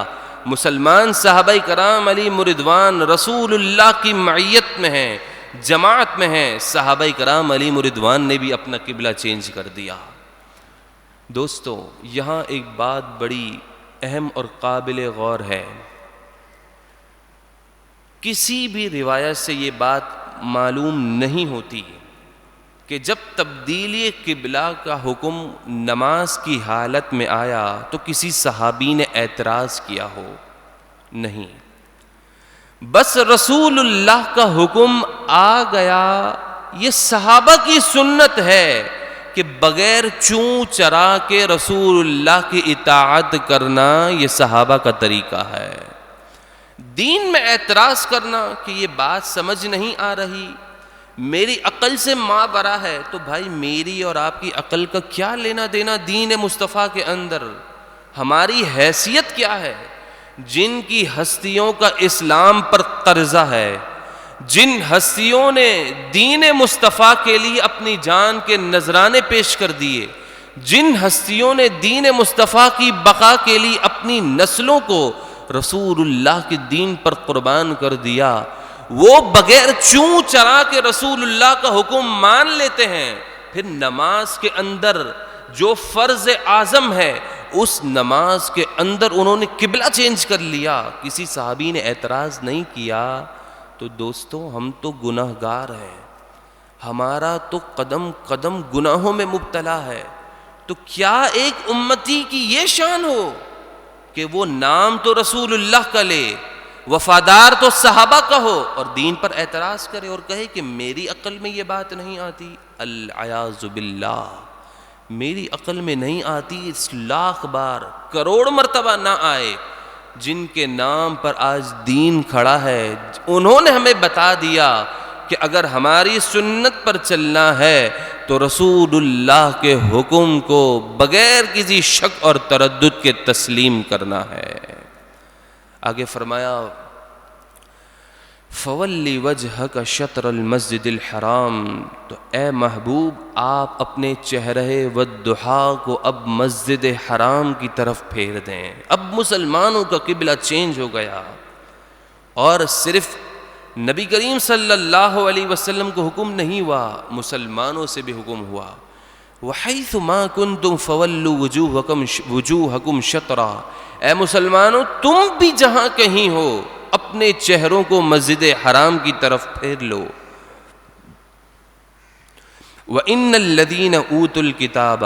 Speaker 1: مسلمان صحابہ کرام علی مردوان رسول اللہ کی معیت میں ہیں، جماعت میں ہیں، صحابہ کرام علی مردوان نے بھی اپنا قبلہ چینج کر دیا۔ دوستو یہاں ایک بات بڑی اہم اور قابل غور ہے، کسی بھی روایت سے یہ بات معلوم نہیں ہوتی کہ جب تبدیلی قبلہ کا حکم نماز کی حالت میں آیا تو کسی صحابی نے اعتراض کیا ہو، نہیں، بس رسول اللہ کا حکم آ گیا۔ یہ صحابہ کی سنت ہے کہ بغیر چوں چرا کے رسول اللہ کی اطاعت کرنا، یہ صحابہ کا طریقہ ہے۔ دین میں اعتراض کرنا کہ یہ بات سمجھ نہیں آ رہی، میری عقل سے ماں برا ہے، تو بھائی میری اور آپ کی عقل کا کیا لینا دینا دین مصطفیٰ کے اندر؟ ہماری حیثیت کیا ہے؟ جن کی ہستیوں کا اسلام پر قرضہ ہے، جن ہستیوں نے دین مصطفیٰ کے لیے اپنی جان کے نذرانے پیش کر دیے، جن ہستیوں نے دین مصطفیٰ کی بقا کے لیے اپنی نسلوں کو رسول اللہ کے دین پر قربان کر دیا، وہ بغیر چوں چرا کے رسول اللہ کا حکم مان لیتے ہیں، پھر نماز کے اندر جو فرض اعظم ہے اس نماز کے اندر انہوں نے قبلہ چینج کر لیا، کسی صحابی نے اعتراض نہیں کیا، تو دوستو ہم تو گناہ گار ہیں، ہمارا تو قدم قدم گناہوں میں مبتلا ہے، تو کیا ایک امتی کی یہ شان ہو کہ وہ نام تو رسول اللہ کا لے، وفادار تو صحابہ کا ہو، اور دین پر اعتراض کرے اور کہے کہ میری عقل میں یہ بات نہیں آتی؟ العیاذ باللہ، میری عقل میں نہیں آتی، اس لاکھ بار کروڑ مرتبہ نہ آئے، جن کے نام پر آج دین کھڑا ہے، انہوں نے ہمیں بتا دیا کہ اگر ہماری سنت پر چلنا ہے تو رسول اللہ کے حکم کو بغیر کسی شک اور تردد کے تسلیم کرنا ہے۔ آگے فرمایا فَوَلِّ وَجْهَكَ شَطْرَ الْمَسْجِدِ الْحَرَامِ، تو اے محبوب آپ اپنے چہرے والضحیٰ کو اب مسجد حرام کی طرف پھیر دیں۔ اب مسلمانوں کا قبلہ چینج ہو گیا، اور صرف نبی کریم صلی اللہ علیہ وسلم کو حکم نہیں ہوا، مسلمانوں سے بھی حکم ہوا، وَحَيْثُ مَا كُنْتُمْ فَوَلُّوا وُجُوهَكُمْ شَطْرًا، اے مسلمانوں تم بھی جہاں کہیں ہو اپنے چہروں کو مسجد حرام کی طرف پھیر لو۔ وَإِنَّ الَّذِينَ أُوتُوا الْكِتَابَ،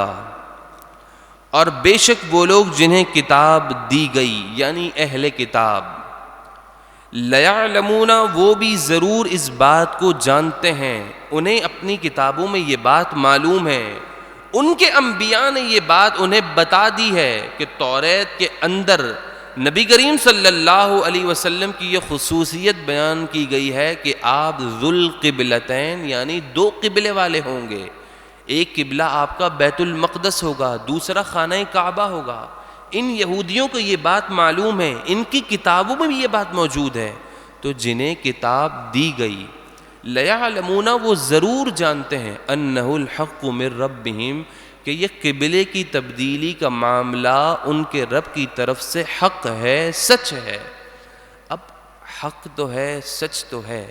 Speaker 1: اور بے شک وہ لوگ جنہیں کتاب دی گئی یعنی اہل کتاب، لَيَعْلَمُونَ، وہ بھی ضرور اس بات کو جانتے ہیں، انہیں اپنی کتابوں میں یہ بات معلوم ہے، ان کے انبیاء نے یہ بات انہیں بتا دی ہے کہ توریت کے اندر نبی کریم صلی اللہ علیہ وسلم کی یہ خصوصیت بیان کی گئی ہے کہ آپ ذو القبلتین یعنی دو قبلے والے ہوں گے، ایک قبلہ آپ کا بیت المقدس ہوگا، دوسرا خانہ کعبہ ہوگا۔ ان یہودیوں کو یہ بات معلوم ہے، ان کی کتابوں میں بھی یہ بات موجود ہے، تو جنہیں کتاب دی گئی لیعلمون، وہ ضرور جانتے ہیں، انہ الحق من ربہم، کہ یہ قبلے کی تبدیلی کا معاملہ ان کے رب کی طرف سے حق ہے، سچ ہے۔ اب حق تو ہے، سچ تو ہے،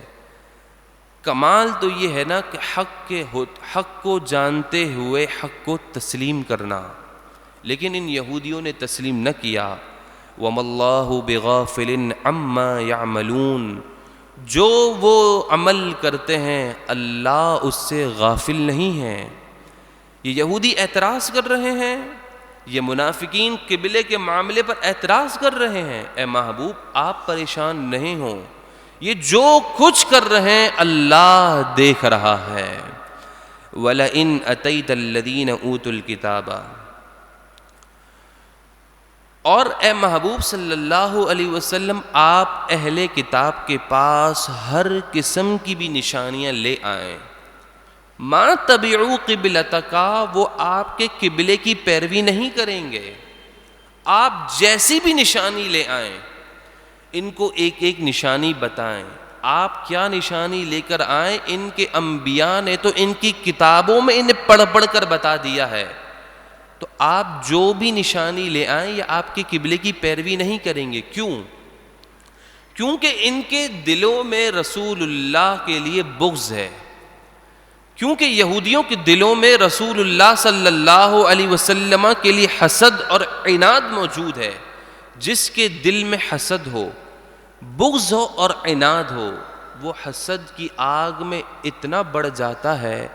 Speaker 1: کمال تو یہ ہے نا کہ حق کو جانتے ہوئے حق کو تسلیم کرنا، لیکن ان یہودیوں نے تسلیم نہ کیا۔ وَمَا اللَّهُ بِغَافِلٍ عَمَّا يَعْمَلُونَ، جو وہ عمل کرتے ہیں اللہ اس سے غافل نہیں ہے۔ یہ یہودی اعتراض کر رہے ہیں، یہ منافقین قبلے کے معاملے پر اعتراض کر رہے ہیں، اے محبوب آپ پریشان نہیں ہوں، یہ جو کچھ کر رہے ہیں اللہ دیکھ رہا ہے۔ وَلَئِنْ أَتَيْتَ الَّذِينَ أُوتُوا الْكِتَابَ، اور اے محبوب صلی اللہ علیہ وسلم آپ اہل کتاب کے پاس ہر قسم کی بھی نشانیاں لے آئیں، ما تبعوا قبلتک، وہ آپ کے قبلے کی پیروی نہیں کریں گے، آپ جیسی بھی نشانی لے آئیں، ان کو ایک ایک نشانی بتائیں، آپ کیا نشانی لے کر آئیں، ان کے انبیاء نے تو ان کی کتابوں میں انہیں پڑھ پڑھ کر بتا دیا ہے، تو آپ جو بھی نشانی لے آئیں یہ آپ کے قبلے کی پیروی نہیں کریں گے۔ کیوں؟ کیونکہ ان کے دلوں میں رسول اللہ کے لیے بغض ہے، کیونکہ یہودیوں کے دلوں میں رسول اللہ صلی اللہ علیہ وسلم کے لیے حسد اور عناد موجود ہے۔ جس کے دل میں حسد ہو، بغض ہو اور عناد ہو، وہ حسد کی آگ میں اتنا بڑھ جاتا ہے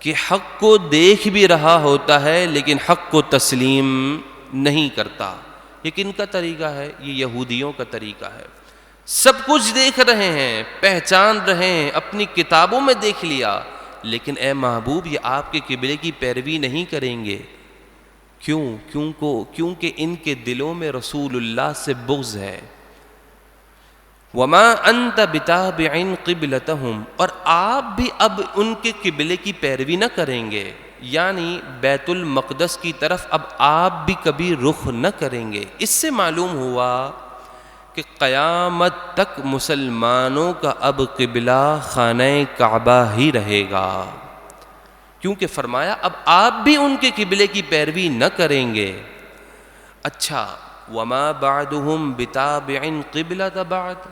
Speaker 1: کہ حق کو دیکھ بھی رہا ہوتا ہے لیکن حق کو تسلیم نہیں کرتا۔ یہ کن کا طریقہ ہے؟ یہ یہودیوں کا طریقہ ہے۔ سب کچھ دیکھ رہے ہیں، پہچان رہے ہیں، اپنی کتابوں میں دیکھ لیا، لیکن اے محبوب یہ آپ کے قبلے کی پیروی نہیں کریں گے۔ کیونکہ ان کے دلوں میں رسول اللہ سے بغض ہے۔ وَمَا أَنْتَ بِتَابِعٍ قِبْلَتَهُمْ، اور آپ بھی اب ان کے قبلے کی پیروی نہ کریں گے، یعنی بیت المقدس کی طرف اب آپ بھی کبھی رخ نہ کریں گے۔ اس سے معلوم ہوا کہ قیامت تک مسلمانوں کا اب قبلہ خانہ کعبہ ہی رہے گا، کیونکہ فرمایا اب آپ بھی ان کے قبلے کی پیروی نہ کریں گے۔ اچھا، وما بعدهم بتابع قبلۃ بعد،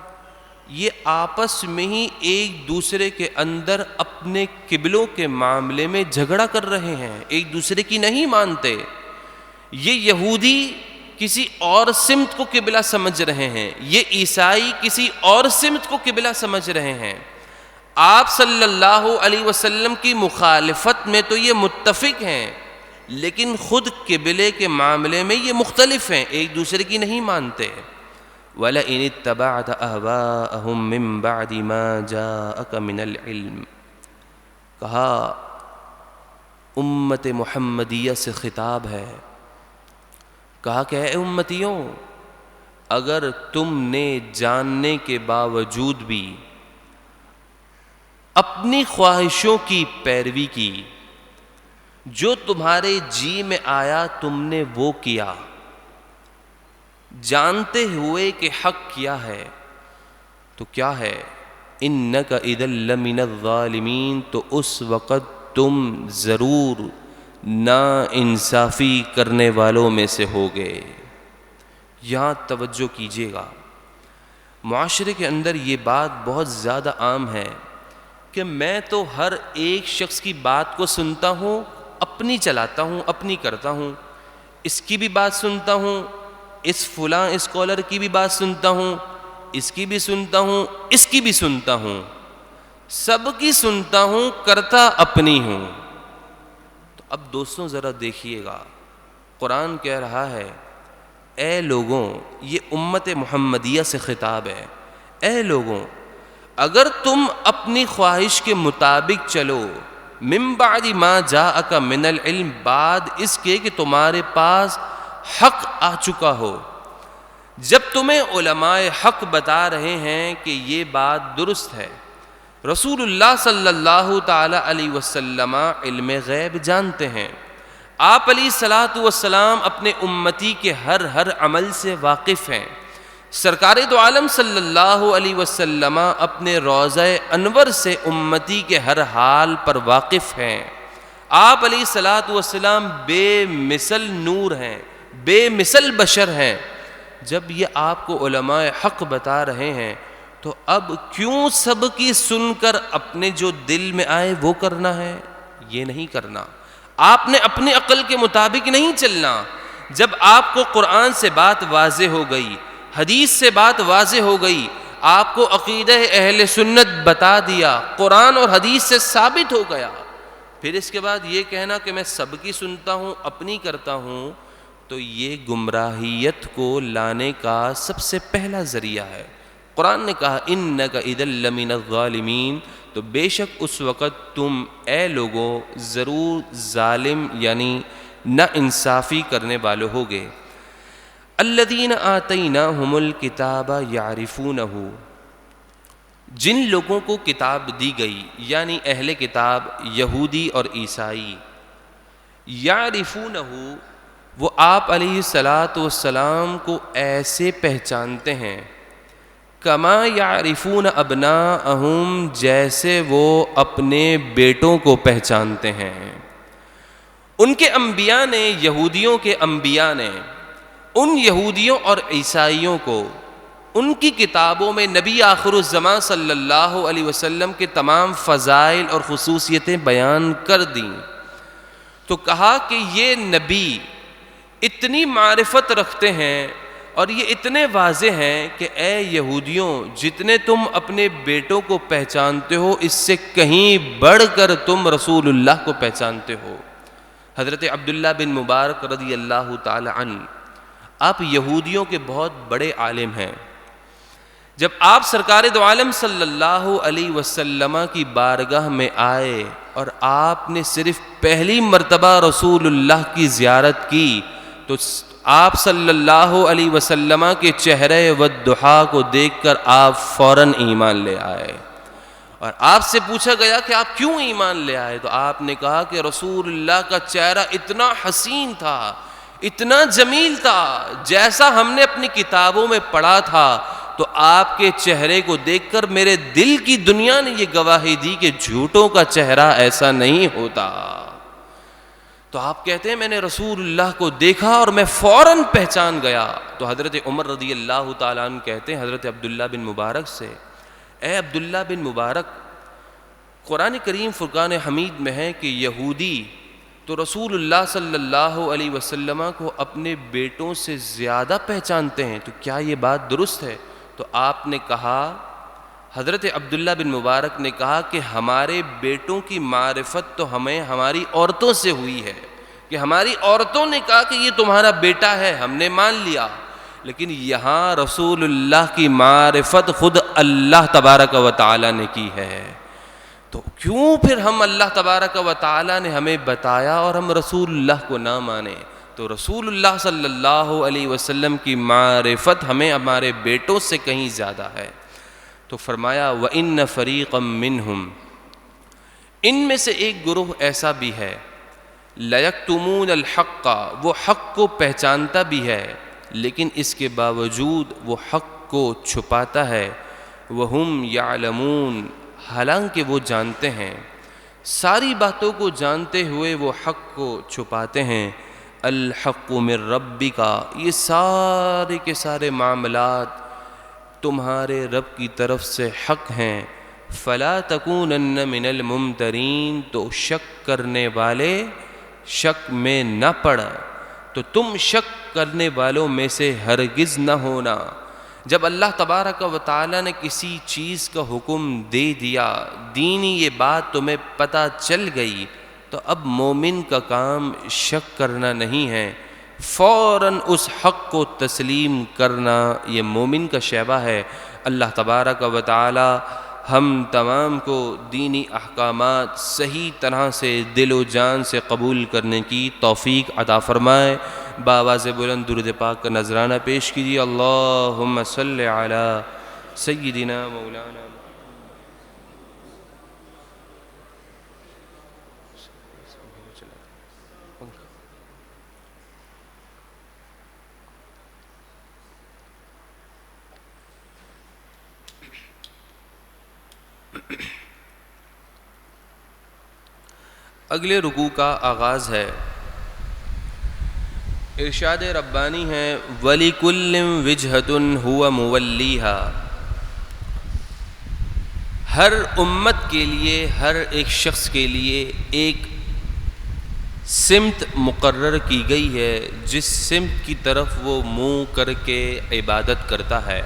Speaker 1: یہ آپس میں ہی ایک دوسرے کے اندر اپنے قبلوں کے معاملے میں جھگڑا کر رہے ہیں، ایک دوسرے کی نہیں مانتے۔ یہ یہودی کسی اور سمت کو قبلہ سمجھ رہے ہیں، یہ عیسائی کسی اور سمت کو قبلہ سمجھ رہے ہیں۔ آپ صلی اللہ علیہ وسلم کی مخالفت میں تو یہ متفق ہیں، لیکن خود قبلے کے معاملے میں یہ مختلف ہیں، ایک دوسرے کی نہیں مانتے۔ وَلَئِنِ اتَّبَعْتَ أَهْوَاءَهُم مِّن بَعْدِ مَا جَاءَكَ مِنَ الْعِلْمِ، کہا امت محمدیہ سے خطاب ہے، کہا کہ اے امتیوں، اگر تم نے جاننے کے باوجود بھی اپنی خواہشوں کی پیروی کی، جو تمہارے جی میں آیا تم نے وہ کیا، جانتے ہوئے کہ حق کیا ہے، تو کیا ہے؟ اِنَّكَ اِذًا لَّمِنَ الظَّالِمِينَ، تو اس وقت تم ضرور نا انصافی کرنے والوں میں سے ہوگے۔ یہاں توجہ کیجیے گا، معاشرے کے اندر یہ بات بہت زیادہ عام ہے کہ میں تو ہر ایک شخص کی بات کو سنتا ہوں، اپنی چلاتا ہوں، اپنی کرتا ہوں، اس کی بھی بات سنتا ہوں، اس فلاں اسکالر کی بھی بات سنتا ہوں، اس کی بھی سنتا ہوں، اس کی بھی سنتا ہوں، سب کی سنتا ہوں، کرتا اپنی ہوں۔ تو اب دوستوں ذرا دیکھیے گا، قرآن کہہ رہا ہے اے لوگوں، یہ امت محمدیہ سے خطاب ہے، اے لوگوں اگر تم اپنی خواہش کے مطابق چلو، من بعد ما جاءک من العلم، بعد اس کے کہ تمہارے پاس حق آ چکا ہو، جب تمہیں علماء حق بتا رہے ہیں کہ یہ بات درست ہے، رسول اللہ صلی اللہ تعالی علیہ وسلم علم غیب جانتے ہیں، آپ علیہ الصلوۃ والسلام اپنے امتی کے ہر عمل سے واقف ہیں، سرکار دو عالم صلی اللہ علیہ وسلم اپنے روضہ انور سے امتی کے ہر حال پر واقف ہیں، آپ علیہ الصلوۃ والسلام بے مثل نور ہیں، بے مثل بشر ہیں۔ جب یہ آپ کو علماء حق بتا رہے ہیں تو اب کیوں سب کی سن کر اپنے جو دل میں آئے وہ کرنا ہے؟ یہ نہیں کرنا، آپ نے اپنی عقل کے مطابق نہیں چلنا۔ جب آپ کو قرآن سے بات واضح ہو گئی، حدیث سے بات واضح ہو گئی، آپ کو عقیدہ اہل سنت بتا دیا، قرآن اور حدیث سے ثابت ہو گیا، پھر اس کے بعد یہ کہنا کہ میں سب کی سنتا ہوں، اپنی کرتا ہوں، تو یہ گمراہیت کو لانے کا سب سے پہلا ذریعہ ہے۔ قرآن نے کہا اِنَّكَ اِذًا لَّمِنَ الظَّالِمِينَ، تو بے شک اس وقت تم اے لوگوں ضرور ظالم یعنی نا انصافی کرنے والے ہوگے۔ الَّذِينَ آتَيْنَاهُمُ الْكِتَابَ يَعْرِفُونَهُ، جن لوگوں کو کتاب دی گئی یعنی اہل کتاب یہودی اور عیسائی، یعرفونہ، وہ آپ علیہ الصلاۃ والسلام کو ایسے پہچانتے ہیں، کما یعرفون ابناءہم، جیسے وہ اپنے بیٹوں کو پہچانتے ہیں۔ ان کے انبیاء نے، یہودیوں کے انبیاء نے ان یہودیوں اور عیسائیوں کو ان کی کتابوں میں نبی آخر الزمان صلی اللہ علیہ وسلم کے تمام فضائل اور خصوصیتیں بیان کر دیں، تو کہا کہ یہ نبی اتنی معرفت رکھتے ہیں اور یہ اتنے واضح ہیں کہ اے یہودیوں، جتنے تم اپنے بیٹوں کو پہچانتے ہو اس سے کہیں بڑھ کر تم رسول اللہ کو پہچانتے ہو۔ حضرت عبداللہ بن مبارک رضی اللہ تعالی عنہ، آپ یہودیوں کے بہت بڑے عالم ہیں۔ جب آپ سرکار دو عالم صلی اللہ علیہ وسلم کی بارگاہ میں آئے اور آپ نے صرف پہلی مرتبہ رسول اللہ کی زیارت کی تو آپ صلی اللہ علیہ وسلم کے چہرے والضحا کو دیکھ کر آپ فوراً ایمان لے آئے، اور آپ سے پوچھا گیا کہ آپ کیوں ایمان لے آئے؟ تو آپ نے کہا کہ رسول اللہ کا چہرہ اتنا حسین تھا، اتنا جمیل تھا جیسا ہم نے اپنی کتابوں میں پڑھا تھا، تو آپ کے چہرے کو دیکھ کر میرے دل کی دنیا نے یہ گواہی دی کہ جھوٹوں کا چہرہ ایسا نہیں ہوتا۔ تو آپ کہتے ہیں میں نے رسول اللہ کو دیکھا اور میں فوراً پہچان گیا۔ تو حضرت عمر رضی اللہ تعالیٰ عنہ کہتے ہیں حضرت عبداللہ بن مبارک سے، اے عبداللہ بن مبارک، قرآن کریم فرقان حمید میں ہے کہ یہودی تو رسول اللہ صلی اللہ علیہ وسلم کو اپنے بیٹوں سے زیادہ پہچانتے ہیں، تو کیا یہ بات درست ہے؟ تو آپ نے کہا، حضرت عبداللہ بن مبارک نے کہا کہ ہمارے بیٹوں کی معرفت تو ہمیں ہماری عورتوں سے ہوئی ہے، کہ ہماری عورتوں نے کہا کہ یہ تمہارا بیٹا ہے، ہم نے مان لیا، لیکن یہاں رسول اللہ کی معرفت خود اللہ تبارک و تعالی نے کی ہے، تو کیوں پھر ہم اللہ تبارک و تعالی نے ہمیں بتایا اور ہم رسول اللہ کو نہ مانیں؟ تو رسول اللہ صلی اللہ علیہ وسلم کی معرفت ہمیں ہمارے بیٹوں سے کہیں زیادہ ہے۔ تو فرمایا وَإِنَّ فَرِيقًا مِّنْهُمْ، ان میں سے ایک گروہ ایسا بھی ہے، لَيَكْتُمُونَ الْحَقَّ، وہ حق کو پہچانتا بھی ہے لیکن اس کے باوجود وہ حق کو چھپاتا ہے، وَهُمْ يَعْلَمُونَ، حالانکہ وہ جانتے ہیں، ساری باتوں کو جانتے ہوئے وہ حق کو چھپاتے ہیں۔ الحق من ربک، یہ سارے کے سارے معاملات تمہارے رب کی طرف سے حق ہیں۔ فلا تکونن من الممترین، تو شک کرنے والے شک میں نہ پڑ، تو تم شک کرنے والوں میں سے ہرگز نہ ہونا۔ جب اللہ تبارک و تعالی نے کسی چیز کا حکم دے دیا، دینی یہ بات تمہیں پتہ چل گئی، تو اب مومن کا کام شک کرنا نہیں ہے، فوراً اس حق کو تسلیم کرنا یہ مومن کا شیوہ ہے۔ اللہ تبارک و تعالی ہم تمام کو دینی احکامات صحیح طرح سے دل و جان سے قبول کرنے کی توفیق عطا فرمائے۔ بآواز بلند درود پاک کا نذرانہ پیش کیجیے۔ اللہم صلی علی سیدنا مولانا۔ اگلے رکوع کا آغاز ہے، ارشاد ربانی ہے وَلِكُلٍّ وِجْهَةٌ هُوَ مُوَلِّيهَا، ہر امت کے لیے، ہر ایک شخص کے لیے ایک سمت مقرر کی گئی ہے جس سمت کی طرف وہ منہ کر کے عبادت کرتا ہے۔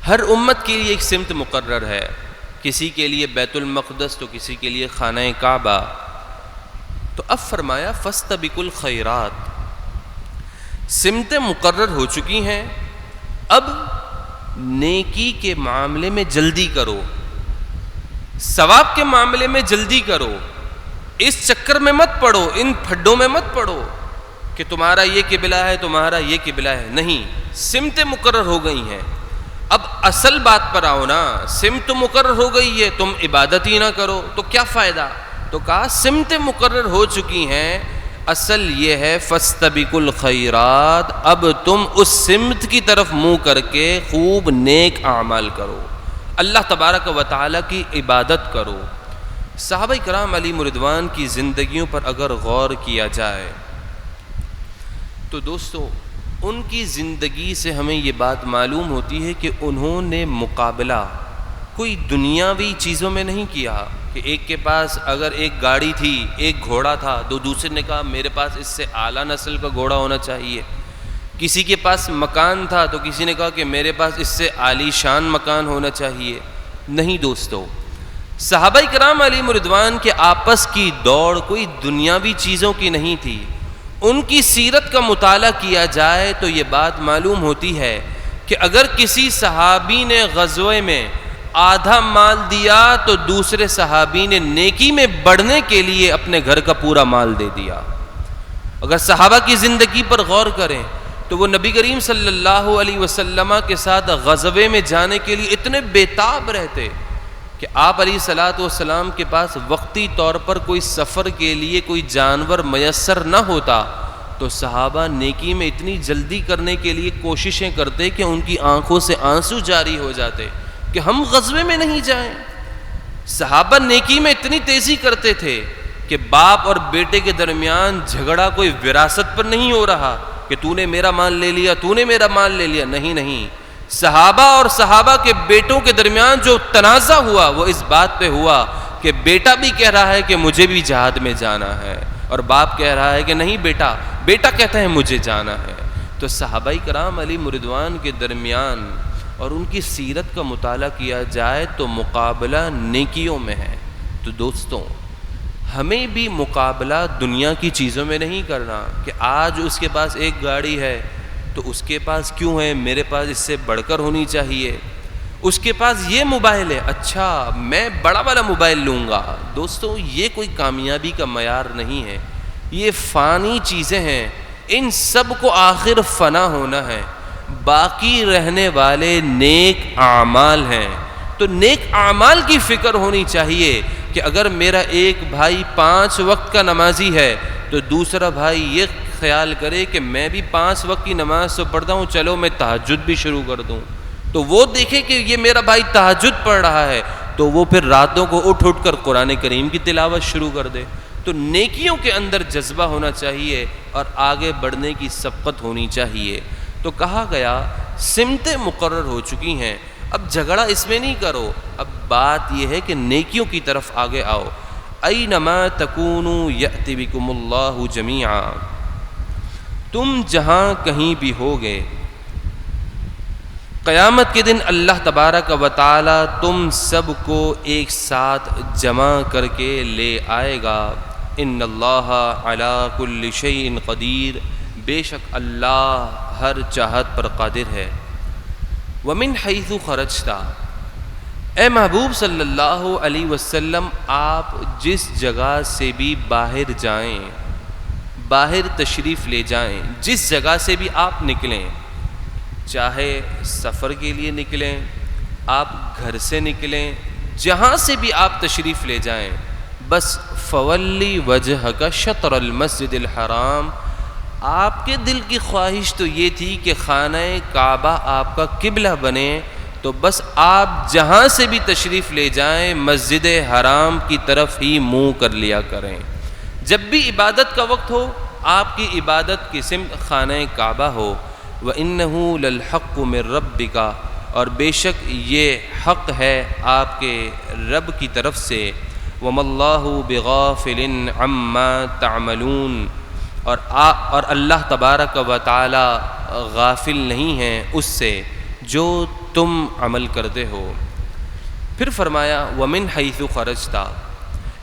Speaker 1: ہر امت کے لیے ایک سمت مقرر ہے، کسی کے لیے بیت المقدس تو کسی کے لیے خانہ کعبہ۔ تو اب فرمایا فاستبقوا الخیرات، سمتیں مقرر ہو چکی ہیں، اب نیکی کے معاملے میں جلدی کرو، ثواب کے معاملے میں جلدی کرو، اس چکر میں مت پڑو، ان پھڈوں میں مت پڑو کہ تمہارا یہ قبلہ ہے، تمہارا یہ قبلہ ہے، نہیں، سمتیں مقرر ہو گئی ہیں۔ اب اصل بات پر آؤ نا، سمت مقرر ہو گئی ہے، تم عبادت ہی نہ کرو تو کیا فائدہ؟ تو کہا سمتیں مقرر ہو چکی ہیں، اصل یہ ہے فاستبقوا الخیرات، اب تم اس سمت کی طرف منہ کر کے خوب نیک اعمال کرو، اللہ تبارک و تعالیٰ کی عبادت کرو۔ صحابہ کرام علیہم رضوان کی زندگیوں پر اگر غور کیا جائے تو دوستو ان کی زندگی سے ہمیں یہ بات معلوم ہوتی ہے کہ انہوں نے مقابلہ کوئی دنیاوی چیزوں میں نہیں کیا، کہ ایک کے پاس اگر ایک گاڑی تھی، ایک گھوڑا تھا، تو دوسرے نے کہا میرے پاس اس سے اعلیٰ نسل کا گھوڑا ہونا چاہیے، کسی کے پاس مکان تھا تو کسی نے کہا کہ میرے پاس اس سے عالی شان مکان ہونا چاہیے۔ نہیں دوستو، صحابہ کرام علیہم رضوان کے آپس کی دوڑ کوئی دنیاوی چیزوں کی نہیں تھی۔ ان کی سیرت کا مطالعہ کیا جائے تو یہ بات معلوم ہوتی ہے کہ اگر کسی صحابی نے غزوے میں آدھا مال دیا تو دوسرے صحابی نے نیکی میں بڑھنے کے لیے اپنے گھر کا پورا مال دے دیا۔ اگر صحابہ کی زندگی پر غور کریں تو وہ نبی کریم صلی اللہ علیہ وسلم کے ساتھ غزوے میں جانے کے لیے اتنے بیتاب رہتے کہ آپ علیہ الصلوۃ والسلام کے پاس وقتی طور پر کوئی سفر کے لیے کوئی جانور میسر نہ ہوتا تو صحابہ نیکی میں اتنی جلدی کرنے کے لیے کوششیں کرتے کہ ان کی آنکھوں سے آنسو جاری ہو جاتے کہ ہم غزوے میں نہیں جائیں۔ صحابہ نیکی میں اتنی تیزی کرتے تھے کہ باپ اور بیٹے کے درمیان جھگڑا کوئی وراثت پر نہیں ہو رہا کہ تو نے میرا مال لے لیا، تو نے میرا مال لے لیا، نہیں، صحابہ اور صحابہ کے بیٹوں کے درمیان جو تنازع ہوا وہ اس بات پہ ہوا کہ بیٹا بھی کہہ رہا ہے کہ مجھے بھی جہاد میں جانا ہے، اور باپ کہہ رہا ہے کہ نہیں بیٹا کہتا ہے مجھے جانا ہے۔ تو صحابہ کرام علیہ رضوان کے درمیان اور ان کی سیرت کا مطالعہ کیا جائے تو مقابلہ نیکیوں میں ہے۔ تو دوستوں، ہمیں بھی مقابلہ دنیا کی چیزوں میں نہیں کرنا کہ آج اس کے پاس ایک گاڑی ہے تو اس کے پاس کیوں ہے، میرے پاس اس سے بڑھ کر ہونی چاہیے، اس کے پاس یہ موبائل ہے، اچھا میں بڑا والا موبائل لوں گا۔ دوستوں، یہ کوئی کامیابی کا معیار نہیں ہے، یہ فانی چیزیں ہیں، ان سب کو آخر فنا ہونا ہے، باقی رہنے والے نیک اعمال ہیں۔ تو نیک اعمال کی فکر ہونی چاہیے کہ اگر میرا ایک بھائی 5 وقت کا نمازی ہے تو دوسرا بھائی یہ خیال کرے کہ میں بھی 5 وقت کی نماز تو پڑھتا ہوں، چلو میں تہجد بھی شروع کر دوں۔ تو وہ دیکھے کہ یہ میرا بھائی تہجد پڑھ رہا ہے تو وہ پھر راتوں کو اٹھ کر قرآن کریم کی تلاوت شروع کر دے۔ تو نیکیوں کے اندر جذبہ ہونا چاہیے اور آگے بڑھنے کی سبقت ہونی چاہیے۔ تو کہا گیا سمتیں مقرر ہو چکی ہیں، اب جھگڑا اس میں نہیں کرو، اب بات یہ ہے کہ نیکیوں کی طرف آگے آؤ۔ اینما تکونوا یأتی بکم اللہ جمیعا، تم جہاں کہیں بھی ہوگے قیامت کے دن اللہ تبارک و تعالی تم سب کو ایک ساتھ جمع کر کے لے آئے گا۔ ان اللہ علی کل شیء قدیر، بے شک اللہ ہر چاہت پر قادر ہے۔ ومن حیث خرجتا، اے محبوب صلی اللہ علیہ وسلم، آپ جس جگہ سے بھی باہر جائیں، باہر تشریف لے جائیں، جس جگہ سے بھی آپ نکلیں، چاہے سفر کے لیے نکلیں، آپ گھر سے نکلیں، جہاں سے بھی آپ تشریف لے جائیں، بس فولی وجہک شطر المسجد الحرام، آپ کے دل کی خواہش تو یہ تھی کہ خانہ کعبہ آپ کا قبلہ بنے، تو بس آپ جہاں سے بھی تشریف لے جائیں مسجد حرام کی طرف ہی منہ کر لیا کریں۔ جب بھی عبادت کا وقت ہو، آپ کی عبادت کی سمت خانہ کعبہ ہو۔ وَإِنَّهُ لَلْحَقُّ مِن رَبِّكَ، اور بے شک یہ حق ہے آپ کے رب کی طرف سے۔ وَمَا اللَّهُ بِغَافِلٍ عَمَّا تَعْمَلُونَ، اور اللہ تبارک و تعالی غافل نہیں ہیں اس سے جو تم عمل کرتے ہو۔ پھر فرمایا وَمِنْ حَيْثُ خَرَجْتَ،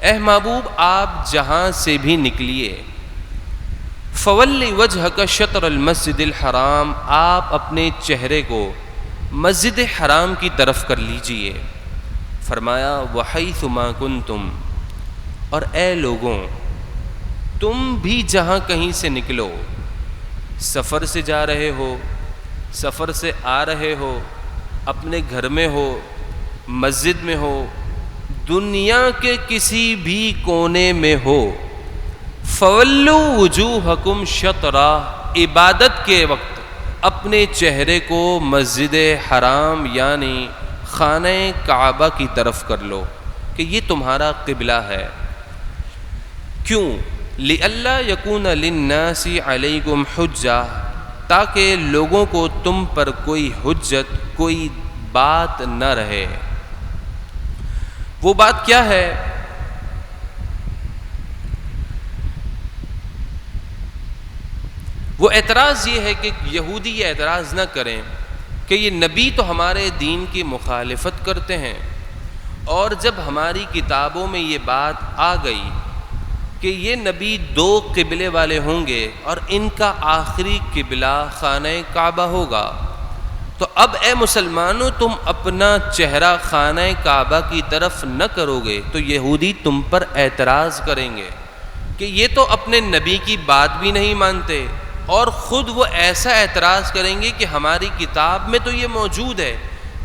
Speaker 1: اے محبوب آپ جہاں سے بھی نکلیے، فَوَلِّ وَجْهَكَ شَطْرَ الْمَسْجِدِ الْحَرَامِ، آپ اپنے چہرے کو مسجد حرام کی طرف کر لیجئے۔ فرمایا وَحَيْثُ مَا كُنْتُمْ، اور اے لوگوں تم بھی جہاں کہیں سے نکلو، سفر سے جا رہے ہو، سفر سے آ رہے ہو، اپنے گھر میں ہو، مسجد میں ہو، دنیا کے کسی بھی کونے میں ہو، فَوَلُّوا وُجُوهَكُمْ شَطْرَهُ، عبادت کے وقت اپنے چہرے کو مسجد حرام یعنی خانہ کعبہ کی طرف کر لو کہ یہ تمہارا قبلہ ہے۔ کیوں؟ لِأَلَّا يَكُونَ لِلنَّاسِ عَلَيْكُمْ حُجَّةٌ، تاکہ لوگوں کو تم پر کوئی حجت، کوئی بات نہ رہے۔ وہ بات کیا ہے؟ وہ اعتراض یہ ہے کہ یہودی یہ اعتراض نہ کریں کہ یہ نبی تو ہمارے دین کی مخالفت کرتے ہیں، اور جب ہماری کتابوں میں یہ بات آ گئی کہ یہ نبی 2 قبلے والے ہوں گے اور ان کا آخری قبلہ خانہ کعبہ ہوگا، تو اب اے مسلمانوں تم اپنا چہرہ خانہ کعبہ کی طرف نہ کرو گے تو یہودی تم پر اعتراض کریں گے کہ یہ تو اپنے نبی کی بات بھی نہیں مانتے، اور خود وہ ایسا اعتراض کریں گے کہ ہماری کتاب میں تو یہ موجود ہے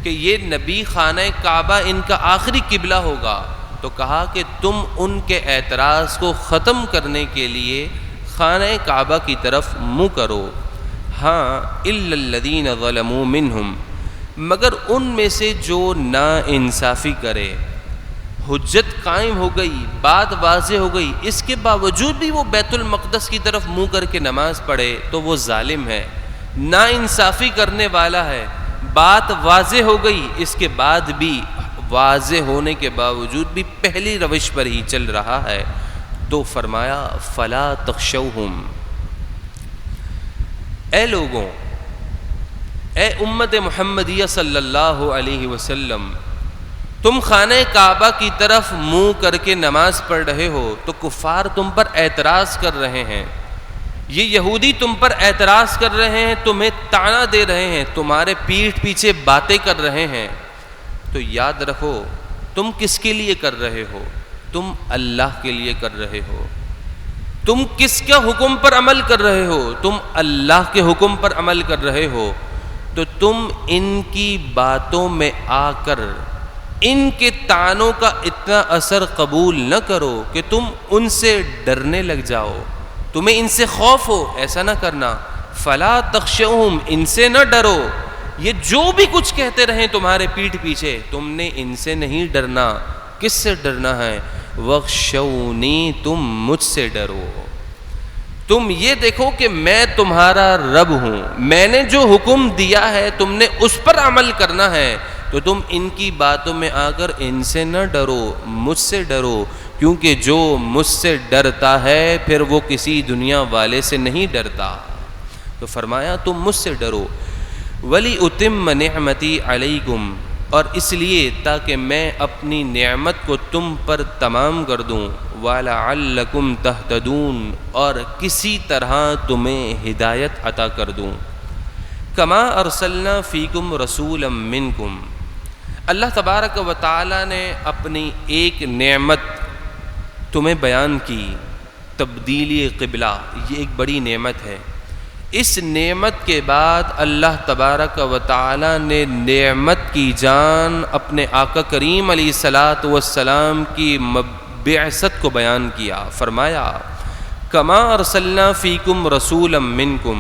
Speaker 1: کہ یہ نبی خانہ کعبہ ان کا آخری قبلہ ہوگا۔ تو کہا کہ تم ان کے اعتراض کو ختم کرنے کے لیے خانہ کعبہ کی طرف منہ کرو، ہاں الا الذین ظلموا منہم، مگر ان میں سے جو نا انصافی کرے۔ حجت قائم ہو گئی، بات واضح ہو گئی، اس کے باوجود بھی وہ بیت المقدس کی طرف منہ کر کے نماز پڑھے تو وہ ظالم ہے، نا انصافی کرنے والا ہے۔ بات واضح ہو گئی، اس کے بعد بھی واضح ہونے کے باوجود بھی پہلی روش پر ہی چل رہا ہے، تو فرمایا فلا تخشوہم، اے لوگوں، اے امت محمدیہ صلی اللہ علیہ وسلم، تم خانہ کعبہ کی طرف منہ کر کے نماز پڑھ رہے ہو تو کفار تم پر اعتراض کر رہے ہیں، یہ یہودی تم پر اعتراض کر رہے ہیں، تمہیں طعنہ دے رہے ہیں، تمہارے پیٹھ پیچھے باتیں کر رہے ہیں، تو یاد رکھو تم کس کے لیے کر رہے ہو؟ تم اللہ کے لیے کر رہے ہو۔ تم کس کا حکم پر عمل کر رہے ہو؟ تم اللہ کے حکم پر عمل کر رہے ہو۔ تو تم ان کی باتوں میں آ کر ان کے طعنوں کا اتنا اثر قبول نہ کرو کہ تم ان سے ڈرنے لگ جاؤ، تمہیں ان سے خوف ہو، ایسا نہ کرنا۔ فلا تخشوہم، ان سے نہ ڈرو، یہ جو بھی کچھ کہتے رہیں تمہارے پیٹھ پیچھے، تم نے ان سے نہیں ڈرنا۔ کس سے ڈرنا ہے؟ وَخْشَوْنِي، تم مجھ سے ڈرو۔ تم یہ دیکھو کہ میں تمہارا رب ہوں، میں نے جو حکم دیا ہے تم نے اس پر عمل کرنا ہے، تو تم ان کی باتوں میں آ کر ان سے نہ ڈرو، مجھ سے ڈرو، کیونکہ جو مجھ سے ڈرتا ہے پھر وہ کسی دنیا والے سے نہیں ڈرتا۔ تو فرمایا تم مجھ سے ڈرو۔ وَلِأُتِمَّ نِعْمَتِي عَلَيْكُمْ، اور اس لیے تاکہ میں اپنی نعمت کو تم پر تمام کر دوں، وَلَعَلَّكُمْ تَهْتَدُونَ، اور کسی طرح تمہیں ہدایت عطا کر دوں۔ کما ارسلنا فیکم رسولا منکم، اللہ تبارک و تعالی نے اپنی ایک نعمت تمہیں بیان کی، تبدیلی قبلہ، یہ ایک بڑی نعمت ہے۔ اس نعمت کے بعد اللہ تبارک و تعالی نے نعمت کی جان اپنے آقا کریم علیہ الصلاۃ والسلام کی بعثت کو بیان کیا۔ فرمایا کما ارسلنا فیکم رسولا منکم،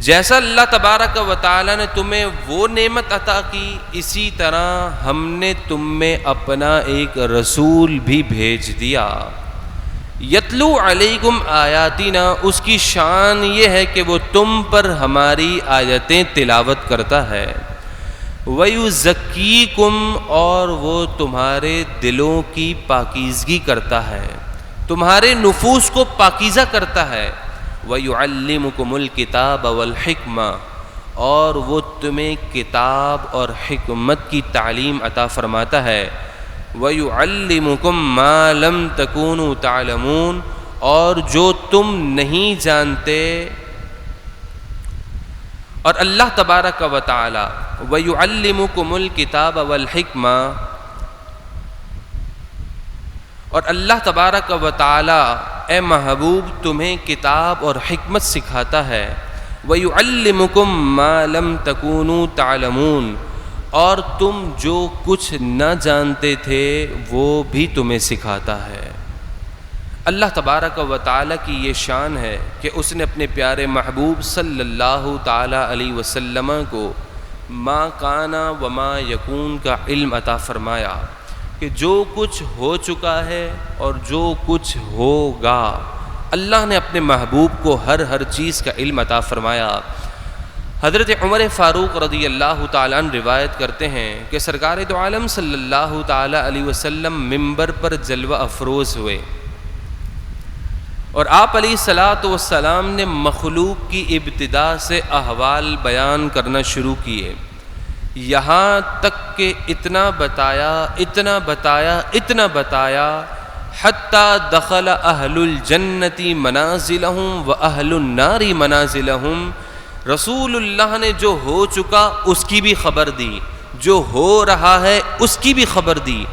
Speaker 1: جیسا اللہ تبارک و تعالی نے تمہیں وہ نعمت عطا کی، اسی طرح ہم نے تم میں اپنا ایک رسول بھی بھیج دیا۔ یتلو علیکم آیاتنا، اس کی شان یہ ہے کہ وہ تم پر ہماری آیتیں تلاوت کرتا ہے۔ وَيُزَكِّيكُمْ، اور وہ تمہارے دلوں کی پاکیزگی کرتا ہے، تمہارے نفوس کو پاکیزہ کرتا ہے۔ وَيُعَلِّمُكُمُ الْكِتَابَ وَالْحِكْمَةَ، اور وہ تمہیں کتاب اور حکمت کی تعلیم عطا فرماتا ہے۔ وَيُعَلِّمُكُمْ مَا لَمْ تَكُونُوا تَعْلَمُونَ، اور جو تم نہیں جانتے، اور اللہ تبارک و تعالی وَيُعَلِّمُكُمُ الْكِتَابَ وَالْحِكْمَةَ، اور اللہ تبارک و تعالی اے محبوب تمہیں کتاب اور حکمت سکھاتا ہے۔ وَيُعَلِّمُكُمْ مَا لَمْ تَكُونُوا تَعْلَمُونَ، اور تم جو کچھ نہ جانتے تھے وہ بھی تمہیں سکھاتا ہے۔ اللہ تبارک و تعالی کی یہ شان ہے کہ اس نے اپنے پیارے محبوب صلی اللہ تعالی علیہ وسلم کو ما کان و ما یکون کا علم عطا فرمایا، کہ جو کچھ ہو چکا ہے اور جو کچھ ہوگا، اللہ نے اپنے محبوب کو ہر چیز کا علم عطا فرمایا۔ حضرت عمر فاروق رضی اللہ تعالیٰ عنہ روایت کرتے ہیں کہ سرکار دو عالم صلی اللہ تعالیٰ علیہ وسلم منبر پر جلوہ افروز ہوئے، اور آپ علیہ الصلاۃ والسلام نے مخلوق کی ابتدا سے احوال بیان کرنا شروع کیے، یہاں تک کہ اتنا بتایا حتیٰ دخل اہل الجنت منازلہم و اہل النار منازلہم، رسول اللہ نے جو ہو چکا اس کی بھی خبر دی، جو ہو رہا ہے اس کی بھی خبر دی،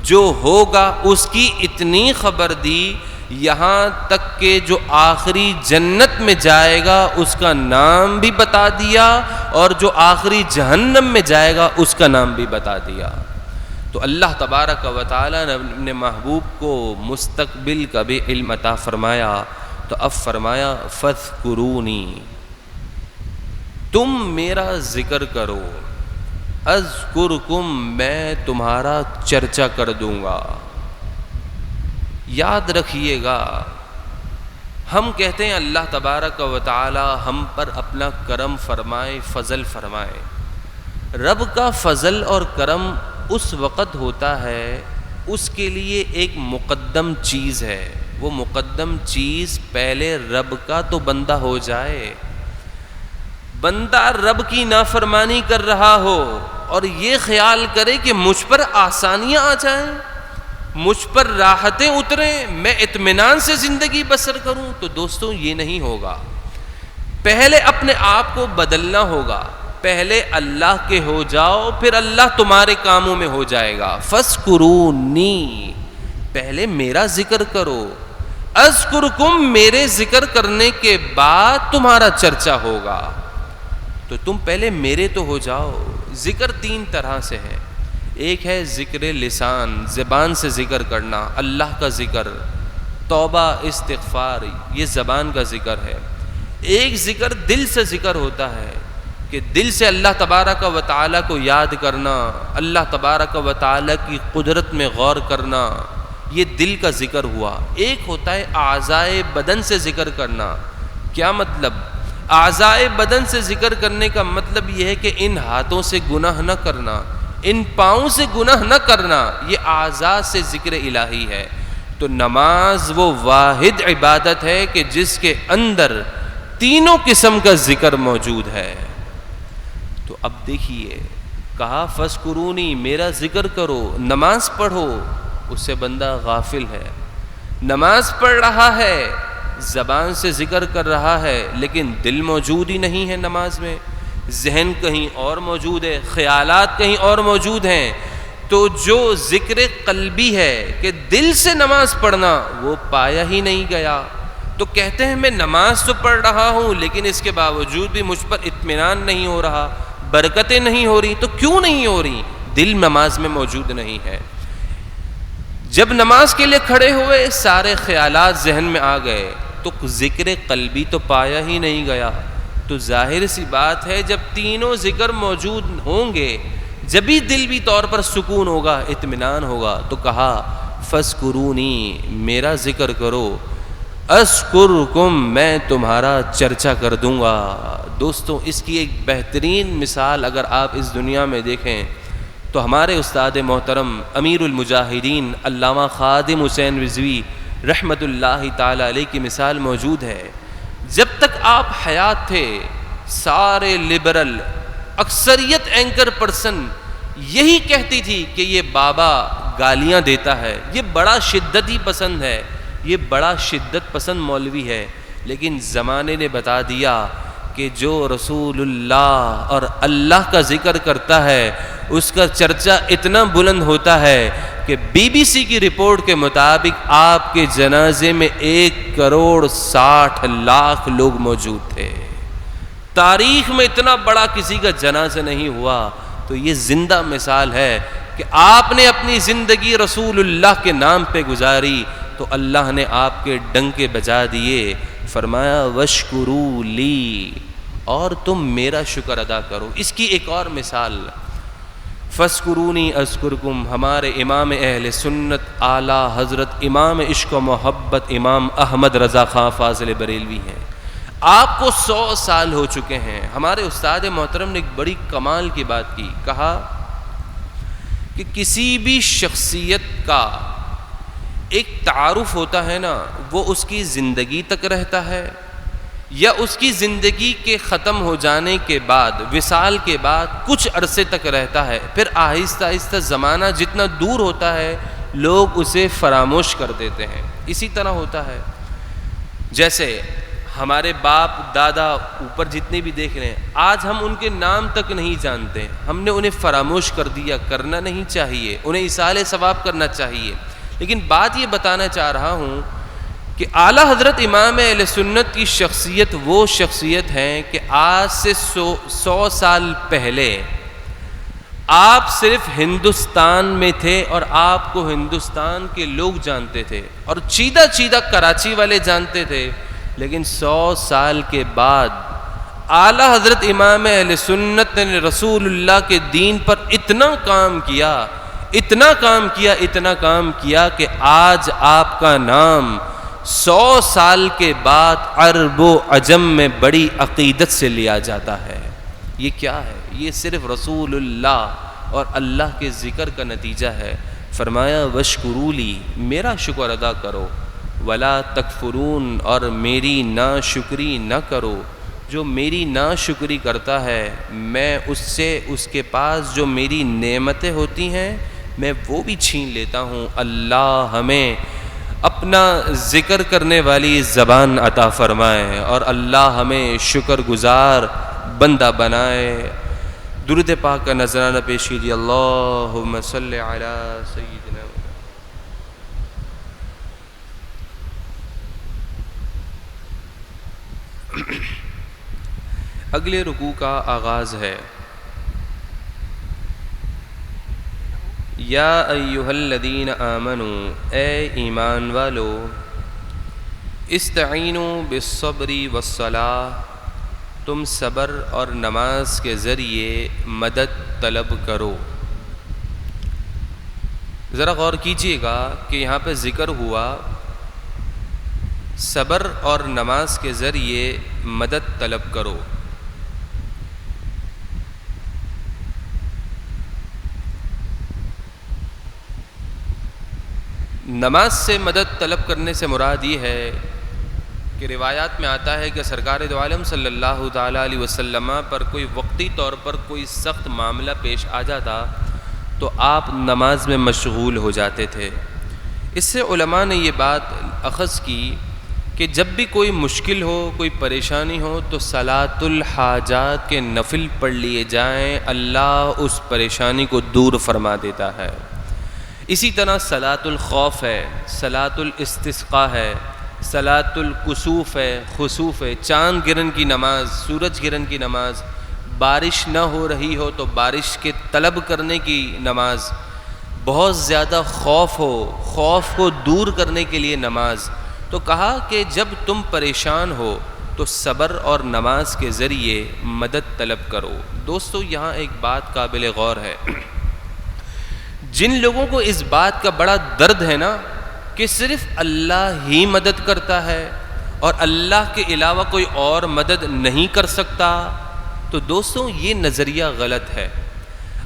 Speaker 1: جو ہوگا اس کی اتنی خبر دی، یہاں تک کہ جو آخری جنت میں جائے گا اس کا نام بھی بتا دیا، اور جو آخری جہنم میں جائے گا اس کا نام بھی بتا دیا۔ تو اللہ تبارک و تعالی نے اپنے محبوب کو مستقبل کا بھی علم عطا فرمایا، تو اب فرمایا فاذکرونی، تم میرا ذکر کرو، اذکرکم، میں تمہارا چرچا کر دوں گا۔ یاد رکھیے گا، ہم کہتے ہیں اللہ تبارک و تعالی ہم پر اپنا کرم فرمائے، فضل فرمائے۔ رب کا فضل اور کرم اس وقت ہوتا ہے، اس کے لیے ایک مقدم چیز ہے، وہ مقدم چیز پہلے رب کا تو بندہ ہو جائے۔ بندہ رب کی نافرمانی کر رہا ہو اور یہ خیال کرے کہ مجھ پر آسانیاں آ جائیں، مجھ پر راحتیں اتریں، میں اطمینان سے زندگی بسر کروں، تو دوستوں یہ نہیں ہوگا۔ پہلے اپنے آپ کو بدلنا ہوگا، پہلے اللہ کے ہو جاؤ، پھر اللہ تمہارے کاموں میں ہو جائے گا۔ فَاذْكُرُونِی، پہلے میرا ذکر کرو، اذکرکم، میرے ذکر کرنے کے بعد تمہارا چرچا ہوگا۔ تو تم پہلے میرے تو ہو جاؤ۔ ذکر تین طرح سے ہے، ایک ہے ذکر لسان، زبان سے ذکر کرنا، اللہ کا ذکر، توبہ استغفار، یہ زبان کا ذکر ہے۔ ایک ذکر دل سے ذکر ہوتا ہے کہ دل سے اللہ تبارک و تعالی کو یاد کرنا، اللہ تبارک و تعالی کی قدرت میں غور کرنا، یہ دل کا ذکر ہوا۔ ایک ہوتا ہے اعضائے بدن سے ذکر کرنا۔ کیا مطلب؟ اعضائے بدن سے ذکر کرنے کا مطلب یہ ہے کہ ان ہاتھوں سے گناہ نہ کرنا، ان پاؤں سے گناہ نہ کرنا، یہ اعضاء سے ذکر الہی ہے۔ تو نماز وہ واحد عبادت ہے کہ جس کے اندر تینوں قسم کا ذکر موجود ہے۔ تو اب دیکھیے، کہا فاذکرونی، میرا ذکر کرو، نماز پڑھو، اس سے بندہ غافل ہے۔ نماز پڑھ رہا ہے، زبان سے ذکر کر رہا ہے، لیکن دل موجود ہی نہیں ہے نماز میں، ذہن کہیں اور موجود ہے، خیالات کہیں اور موجود ہیں۔ تو جو ذکر قلبی ہے کہ دل سے نماز پڑھنا، وہ پایا ہی نہیں گیا۔ تو کہتے ہیں میں نماز تو پڑھ رہا ہوں، لیکن اس کے باوجود بھی مجھ پر اطمینان نہیں ہو رہا، برکتیں نہیں ہو رہی۔ تو کیوں نہیں ہو رہی؟ دل نماز میں موجود نہیں ہے۔ جب نماز کے لیے کھڑے ہوئے، سارے خیالات ذہن میں آ گئے، تو ذکر قلبی تو پایا ہی نہیں گیا۔ تو ظاہر سی بات ہے، جب تینوں ذکر موجود ہوں گے، جبھی دلوی طور پر سکون ہوگا، اطمینان ہوگا۔ تو کہا فاذکرونی، میرا ذکر کرو، اذکرکم، میں تمہارا چرچا کر دوں گا۔ دوستوں، اس کی ایک بہترین مثال اگر آپ اس دنیا میں دیکھیں تو ہمارے استاد محترم امیر المجاہدین علامہ خادم حسین رضوی رحمت اللہ تعالی علیہ کی مثال موجود ہے۔ جب تک آپ حیات تھے، سارے لبرل، اکثریت اینکر پرسن یہی کہتی تھی کہ یہ بابا گالیاں دیتا ہے، یہ بڑا شدتی پسند ہے، یہ بڑا شدت پسند مولوی ہے۔ لیکن زمانے نے بتا دیا کہ جو رسول اللہ اور اللہ کا ذکر کرتا ہے، اس کا چرچا اتنا بلند ہوتا ہے کہ BBC کی رپورٹ کے مطابق آپ کے جنازے میں 1,60,00,000 لوگ موجود تھے۔ تاریخ میں اتنا بڑا کسی کا جنازہ نہیں ہوا۔ تو یہ زندہ مثال ہے کہ آپ نے اپنی زندگی رسول اللہ کے نام پہ گزاری تو اللہ نے آپ کے ڈنکے بجا دیے۔ فرمایا واشکروا لی، اور تم میرا شکر ادا کرو۔ اس کی ایک اور مثال، فاذکرونی اذکرکم، ہمارے امام اہل سنت اعلیٰ حضرت امام عشق و محبت امام احمد رضا خان فاضل بریلوی ہیں۔ آپ کو 100 سال ہو چکے ہیں۔ ہمارے استاد محترم نے ایک بڑی کمال کی بات کی، کہا کہ کسی بھی شخصیت کا ایک تعارف ہوتا ہے نا، وہ اس کی زندگی تک رہتا ہے یا اس کی زندگی کے ختم ہو جانے کے بعد، وصال کے بعد کچھ عرصے تک رہتا ہے، پھر آہستہ آہستہ زمانہ جتنا دور ہوتا ہے لوگ اسے فراموش کر دیتے ہیں۔ اسی طرح ہوتا ہے، جیسے ہمارے باپ دادا اوپر جتنے بھی دیکھ رہے ہیں، آج ہم ان کے نام تک نہیں جانتے، ہم نے انہیں فراموش کر دیا۔ کرنا نہیں چاہیے، انہیں ایصال ثواب کرنا چاہیے۔ لیکن بات یہ بتانا چاہ رہا ہوں کہ اعلیٰ حضرت امام اہل سنت کی شخصیت وہ شخصیت ہے کہ آج سے 100 سال پہلے آپ صرف ہندوستان میں تھے اور آپ کو ہندوستان کے لوگ جانتے تھے، اور چیدہ چیدہ کراچی والے جانتے تھے، لیکن 100 سال کے بعد اعلیٰ حضرت امام اہل سنت نے رسول اللہ کے دین پر اتنا کام کیا کہ آج آپ کا نام 100 سال کے بعد عرب و عجم میں بڑی عقیدت سے لیا جاتا ہے۔ یہ کیا ہے؟ یہ صرف رسول اللہ اور اللہ کے ذکر کا نتیجہ ہے۔ فرمایا وشکروا لی، میرا شکر ادا کرو، ولا تکفرون، اور میری ناشکری نہ کرو۔ جو میری ناشکری کرتا ہے میں اس کے پاس جو میری نعمتیں ہوتی ہیں میں وہ بھی چھین لیتا ہوں۔ اللہ ہمیں اپنا ذکر کرنے والی زبان عطا فرمائے اور اللہ ہمیں شکر گزار بندہ بنائے۔ درود پاک کا نذرانہ پیش کیجیے۔ اللہم صلی علی سیدنا۔ اگلے رکوع کا آغاز ہے۔ یا ایہا الذین آمنوا، اے ایمان والو، استعینوا بالصبر والصلاۃ، تم صبر اور نماز کے ذریعے مدد طلب کرو۔ ذرا غور کیجئے گا کہ یہاں پہ ذکر ہوا صبر اور نماز کے ذریعے مدد طلب کرو۔ نماز سے مدد طلب کرنے سے مراد یہ ہے کہ روایات میں آتا ہے کہ سرکار دو عالم صلی اللہ تعالیٰ علیہ وسلم پر کوئی وقتی طور پر کوئی سخت معاملہ پیش آ جاتا تو آپ نماز میں مشغول ہو جاتے تھے۔ اس سے علماء نے یہ بات اخذ کی کہ جب بھی کوئی مشکل ہو، کوئی پریشانی ہو تو صلاۃ الحاجات کے نفل پڑھ لیے جائیں، اللہ اس پریشانی کو دور فرما دیتا ہے۔ اسی طرح صلاۃ الخوف ہے، صلاۃ الاستسقاء ہے، صلاۃ الکسوف ہے، خسوف ہے، چاند گرہن کی نماز، سورج گرہن کی نماز، بارش نہ ہو رہی ہو تو بارش کے طلب کرنے کی نماز، بہت زیادہ خوف ہو، خوف کو دور کرنے کے لیے نماز۔ تو کہا کہ جب تم پریشان ہو تو صبر اور نماز کے ذریعے مدد طلب کرو۔ دوستو یہاں ایک بات قابل غور ہے، جن لوگوں کو اس بات کا بڑا درد ہے نا کہ صرف اللہ ہی مدد کرتا ہے اور اللہ کے علاوہ کوئی اور مدد نہیں کر سکتا، تو دوستوں یہ نظریہ غلط ہے۔